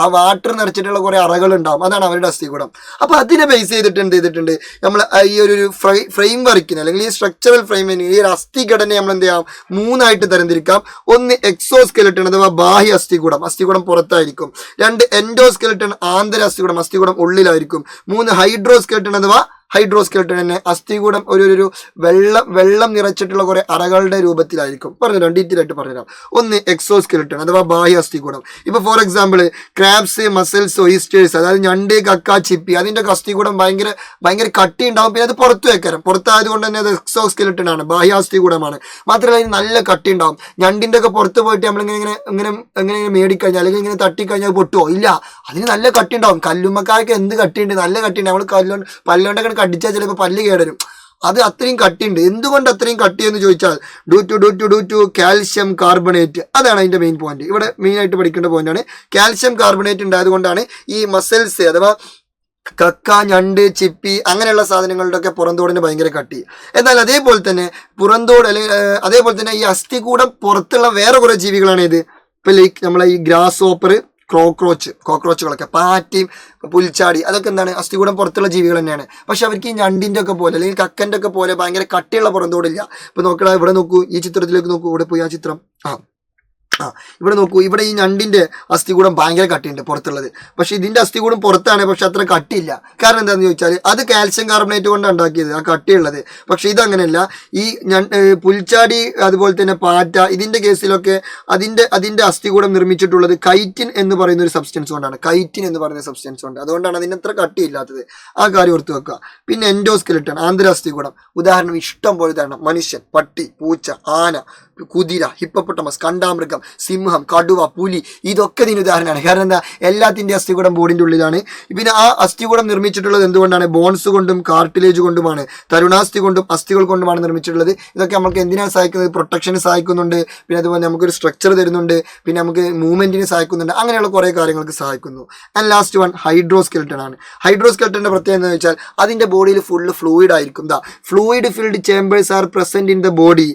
ആ വാട്ടർ നിറച്ചിട്ടുള്ള കുറെ അറകൾ ഉണ്ടാവും, അതാണ് അവരുടെ അസ്ഥികൂടം. അപ്പൊ അതിനെ ബേസ് ചെയ്തിട്ടുണ്ട് നമ്മൾ ഈ ഒരു ഫ്രെയിം വർക്കിന് അല്ലെങ്കിൽ ഈ സ്ട്രക്ചറൽ ഫ്രെയിമിന്, ഈ ഒരു അസ്ഥിഘടനയെ നമ്മൾ എന്ത് ചെയ്യാം? മൂന്നായിട്ട് തരംതിരിക്കാം. ഒന്ന് എക്സോസ്കെലട്ടൺ അഥവാ ബാഹ്യ അസ്ഥികൂടം, അസ്ഥികൂടം പുറത്തായിരിക്കും. 2 എൻഡോസ്കെലട്ടൺ ആന്തര അസ്ഥികൂടം, അസ്ഥികൂടം ഉള്ളിലായിരിക്കും. 3 ഹൈഡ്രോസ്കെലട്ടൺ അഥവാ ഹൈഡ്രോസ്കെലട്ടൺ തന്നെ അസ്ഥികൂടം ഒരു വെള്ളം നിറച്ചിട്ടുള്ള കുറെ അറകളുടെ രൂപത്തിലായിരിക്കും. പറഞ്ഞുതരാം, ഡീറ്റെയിൽ ആയിട്ട് പറഞ്ഞുതരാം. ഒന്ന് എക്സോസ്കെലട്ടൺ അഥവാ ബാഹ്യ അസ്ഥികൂടം. ഇപ്പൊ ഫോർ എക്സാമ്പിൾ ക്രാബ്സ്, മസിൽസ്, ഒയിസ്റ്റേഴ്സ്, അതായത് ഞണ്ട്, കക്ക, ചിപ്പി, അതിന്റെ അസ്ഥികൂടം ഭയങ്കര കട്ടി ഉണ്ടാവും. പിന്നെ അത് പുറത്തു വെക്കാരം, പുറത്തായതുകൊണ്ട് തന്നെ അത് എക്സോസ്കെലട്ടൺ ആണ്, ബാഹ്യാസ്ഥികൂടമാണ്. മാത്രമല്ല അതിന് നല്ല കട്ടി ഉണ്ടാവും. ഞണ്ടിന്റെ ഒക്കെ പുറത്ത് പോയിട്ട് നമ്മളിങ്ങനെ മേടിക്കഴിഞ്ഞാൽ അല്ലെങ്കിൽ ഇങ്ങനെ തട്ടിക്കഴിഞ്ഞാൽ പൊട്ടുമോ? ഇല്ല, അതിന് നല്ല കട്ടി ഉണ്ടാവും. കല്ലുമ്മക്കാർക്ക് എന്ത് കട്ടിയുണ്ട്, നല്ല കട്ടിയുണ്ട്. നമ്മൾ പല്ലുകൊണ്ടൊക്കെ കടിച്ചാൽ ചിലപ്പോൾ പല്ല് കേടരും. അത് അത്രയും കട്ടിയുണ്ട്. എന്തുകൊണ്ട് അത്രയും കട്ടി എന്ന് ചോദിച്ചാൽ ഡ്യൂ ടു കാൽഷ്യം കാർബണേറ്റ്. അതാണ് അതിന്റെ മെയിൻ പോയിന്റ്. ഇവിടെ മെയിൻ ആയിട്ട് പഠിക്കേണ്ട പോയിന്റാണ്. കാൽഷ്യം കാർബണേറ്റ് ഉണ്ടായതുകൊണ്ടാണ് ഈ മസിൽസ് അഥവാ കക്ക, ഞണ്ട്, ചിപ്പി അങ്ങനെയുള്ള സാധനങ്ങളുടെ ഒക്കെ പുറന്തോടിന് ഭയങ്കര കട്ടി. എന്നാൽ അതേപോലെ തന്നെ പുറന്തോട് അല്ലെങ്കിൽ അതേപോലെ തന്നെ ഈ അസ്ഥികൂടം പുറത്തുള്ള വേറെ കുറെ ജീവികളാണ് ഇത്. ഇപ്പൊ ലൈക്ക് നമ്മളെ ഈ ഗ്രാസ് ഹോപ്പർ, കോക്രോച്ചുകളൊക്കെ, പാറ്റയും പുൽച്ചാടി, അതൊക്കെ എന്താണ് അസ്ഥികൂടം പുറത്തുള്ള ജീവികൾ തന്നെയാണ്. പക്ഷെ അവർക്ക് ഈ ഞണ്ടിന്റെ ഒക്കെ പോലെ അല്ലെങ്കിൽ കക്കന്റെ ഒക്കെ പോലെ ഭയങ്കര കട്ടിയുള്ള പുറന്തോടില്ല. ഇപ്പൊ നോക്കടാ, ഇവിടെ നോക്കൂ, ഈ ചിത്രത്തിലേക്ക് നോക്കൂ, ഇവിടെ പോയി ആ ചിത്രം, ഇവിടെ നോക്കൂ, ഇവിടെ ഈ ഞണ്ടിന്റെ അസ്ഥികൂടം ഭയങ്കര കട്ടിയുണ്ട് പുറത്തുള്ളത്. പക്ഷെ ഇതിന്റെ അസ്ഥികൂടം പുറത്താണ്, പക്ഷെ അത്ര കട്ടിയില്ല. കാരണം എന്താണെന്ന് ചോദിച്ചാൽ അത് കാൽഷ്യം കാർബണേറ്റ് കൊണ്ടാണ് ഉണ്ടാക്കിയത്, ആ കട്ടിയുള്ളത്. പക്ഷെ ഇതങ്ങനെയല്ല. ഈ പുൽച്ചാടി അതുപോലെ തന്നെ പാറ്റ, ഇതിന്റെ കേസിലൊക്കെ അതിന്റെ അസ്ഥികൂടം നിർമ്മിച്ചിട്ടുള്ളത് കൈറ്റിൻ എന്ന് പറയുന്ന ഒരു സബ്സ്റ്റൻസ് കൊണ്ടാണ്. കൈറ്റിൻ എന്ന് പറയുന്ന സബ്സ്റ്റൻസ് കൊണ്ട്, അതുകൊണ്ടാണ് അതിന് അത്ര കട്ടിയില്ലാത്തത്. ആ കാര്യം ഓർത്ത് വെക്കുക. പിന്നെ എൻഡോസ്കെലട്ടൺ ആന്തര അസ്ഥികൂടം. ഉദാഹരണം ഇഷ്ടം പോലെ തരണം. മനുഷ്യൻ, പട്ടി, പൂച്ച, ആന, കുതിര, ഹിപ്പോപ്പൊട്ടമസ്, കണ്ടാമൃഗം, സിംഹം, കടുവ, പുലി, ഇതൊക്കെ ഇതിന് ഉദാഹരണമാണ്. കാരണം എന്താ, എല്ലാത്തിൻ്റെ അസ്ഥികൂടം ബോഡിൻ്റെ ഉള്ളിലാണ്. പിന്നെ ആ അസ്ഥികൂടം നിർമ്മിച്ചിട്ടുള്ളത് എന്തുകൊണ്ടാണ്? ബോൺസ് കൊണ്ടും കാർട്ടിലേജ് കൊണ്ടുമാണ്, തരുണാസ്ഥി കൊണ്ടും അസ്ഥികൾ കൊണ്ടുമാണ് നിർമ്മിച്ചിട്ടുള്ളത്. ഇതൊക്കെ നമുക്ക് എന്തിനാണ് സഹായിക്കുന്നത്? പ്രൊട്ടക്ഷന് സഹായിക്കുന്നുണ്ട്. പിന്നെ അതുപോലെ നമുക്കൊരു സ്ട്രക്ചർ തരുന്നുണ്ട്. പിന്നെ നമുക്ക് മൂവ്മെന്റിന് സഹായിക്കുന്നുണ്ട്. അങ്ങനെയുള്ള കുറേ കാര്യങ്ങൾക്ക് സഹായിക്കുന്നു. ആൻഡ് ലാസ്റ്റ് വൺ ഹൈഡ്രോസ്കെലട്ടൺ ആണ്. ഹൈഡ്രോസ്കെലട്ടന്റെ പ്രത്യേകത എന്ന് വെച്ചാൽ അതിന്റെ ബോഡിയിൽ ഫുള്ള് ഫ്ലൂയിഡ് ആയിരിക്കും. Fluid filled chambers R present in the body.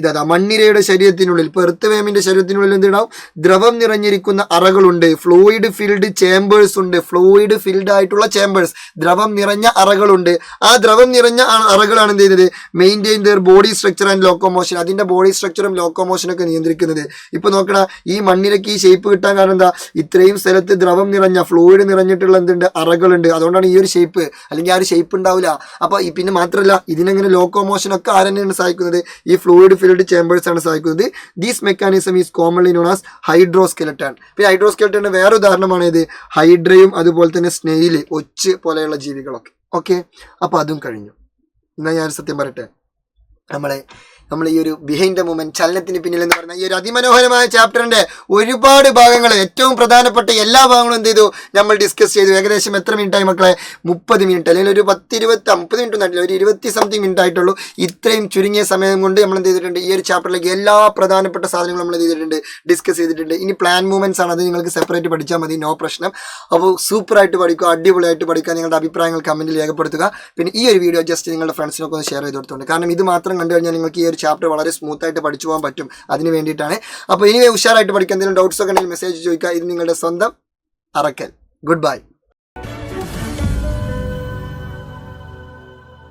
ഇതാ മണ്ണിരയുടെ ശരീരത്തിനുള്ളിൽ, ഇപ്പോൾ എർത്ത് വേമിന്റെ ശരീരത്തിനുള്ളിൽ എന്തുണ്ടാവും? ദ്രവം നിറഞ്ഞിരിക്കുന്ന അറകളുണ്ട്. ഫ്ലൂയിഡ് ഫിൽഡ് ചേമ്പേഴ്സ് ഉണ്ട്. ഫ്ലൂയിഡ് ഫിൽഡ് ആയിട്ടുള്ള ചേമ്പേഴ്സ്, ദ്രവം നിറഞ്ഞ അറകളുണ്ട്. ആ ദ്രവം നിറഞ്ഞ അറകളാണ് എന്ത് ചെയ്യുന്നത്? Maintain there body structure and locomotion. അതിന്റെ ബോഡി സ്ട്രക്ചറും ലോക്കോമോഷനൊക്കെ നിയന്ത്രിക്കുന്നത്. ഇപ്പൊ നോക്കണ, ഈ മണ്ണിരക്ക് ഈ ഷേപ്പ് കിട്ടാൻ കാരണം എന്താ? ഇത്രയും സ്ഥലത്ത് ദ്രവം നിറഞ്ഞ ഫ്ലൂയിഡ് നിറഞ്ഞിട്ടുള്ള എന്തുണ്ട്? അറകളുണ്ട്. അതുകൊണ്ടാണ് ഈ ഒരു ഷേപ്പ്. അല്ലെങ്കിൽ ആ ഒരു ഷേപ്പ് ഉണ്ടാവില്ല. അപ്പൊ പിന്നെ മാത്രമല്ല, ഇതിനെങ്ങനെ ലോക്കോമോഷൻ ഒക്കെ ആരെന്നെയാണ് സഹായിക്കുന്നത്? ഈ ഫ്ലൂയിഡ് ഫിൽഡ് ചേമ്പേഴ്സ് ആണ് സഹായിക്കുന്നത്. This mechanism is commonly known as hydroskeleton. പിന്നെ ഹൈഡ്രോസ്കെലട്ടന്റെ വേറെ ഉദാഹരണമാണ് ഇത് ഹൈഡ്രയും അതുപോലെ തന്നെ സ്നെയില്, ഒച്ച് പോലെയുള്ള ജീവികളൊക്കെ. ഓക്കെ, അപ്പൊ അതും കഴിഞ്ഞു. എന്നാൽ ഞാൻ സത്യം പറയട്ടെ, നമ്മൾ ഈ ഒരു ബിഹൈൻഡ് ദ മൂവ്മെന്റ്, ചലനത്തിന് പിന്നിൽ എന്ന് പറഞ്ഞ ഈ ഒരു അതിമനോഹരമായ ചാപ്റ്ററിന്റെ ഒരുപാട് ഭാഗങ്ങൾ, ഏറ്റവും പ്രധാനപ്പെട്ട എല്ലാ ഭാഗങ്ങളും എന്ത് ചെയ്തു? നമ്മൾ ഡിസ്കസ് ചെയ്തു. ഏകദേശം എത്ര മിനിറ്റായി മക്കളെ? 30 മിനിറ്റ്, അല്ലെങ്കിൽ ഒരു 50 മിനിറ്റ് ഒന്നും, ഒരു 20 സംതിങ് മിനിറ്റ് ആയിട്ടുള്ളൂ. ഇത്രയും ചുരുങ്ങിയ സമയം കൊണ്ട് നമ്മൾ എന്ത് ചെയ്തിട്ടുണ്ട്? ഈ ഒരു ചാപ്റ്ററിലേക്ക് എല്ലാ പ്രധാനപ്പെട്ട സാധനങ്ങളും നമ്മൾ എന്ത് ചെയ്തിട്ടുണ്ട്? ഡിസ്കസ് ചെയ്തിട്ടുണ്ട്. ഇനി പ്ലാൻ മൂവ്മെന്റ്സ് ആണ്, അത് നിങ്ങൾക്ക് സെപ്പറേറ്റ് പഠിച്ചാൽ മതി, നോ പ്രശ്നം. അപ്പോൾ സൂപ്പറായിട്ട് പഠിക്കുക, അടിപൊളിയായിട്ട് പഠിക്കുക. നിങ്ങളുടെ അഭിപ്രായങ്ങൾ കമന്റിൽ രേഖപ്പെടുത്തുക. പിന്നെ ഈ ഒരു വീഡിയോ ജസ്റ്റ് നിങ്ങളുടെ ഫ്രണ്ട്സിനൊക്കെ ഒന്ന് ഷെയർ ചെയ്ത് കൊടുത്തോണ്ട്. കാരണം ഇത് മാത്രം കണ്ടു കഴിഞ്ഞാൽ നിങ്ങൾക്ക് ഈ ഒരു ചാപ്റ്റർ വളരെ സ്മൂത്ത് ആയിട്ട് പഠിച്ചു പോകാൻ പറ്റും. അതിന് വേണ്ടിയിട്ടാണ്. അപ്പോൾ ഇനി ഉഷാറായിട്ട് പഠിക്കാൻ എന്തെങ്കിലും ഡൗട്ട്സ് ഒക്കെ ഉണ്ടെങ്കിൽ മെസ്സേജ് ചോദിക്കുക. ഇത് നിങ്ങളുടെ സ്വന്തം അറക്കൽ. Good bye.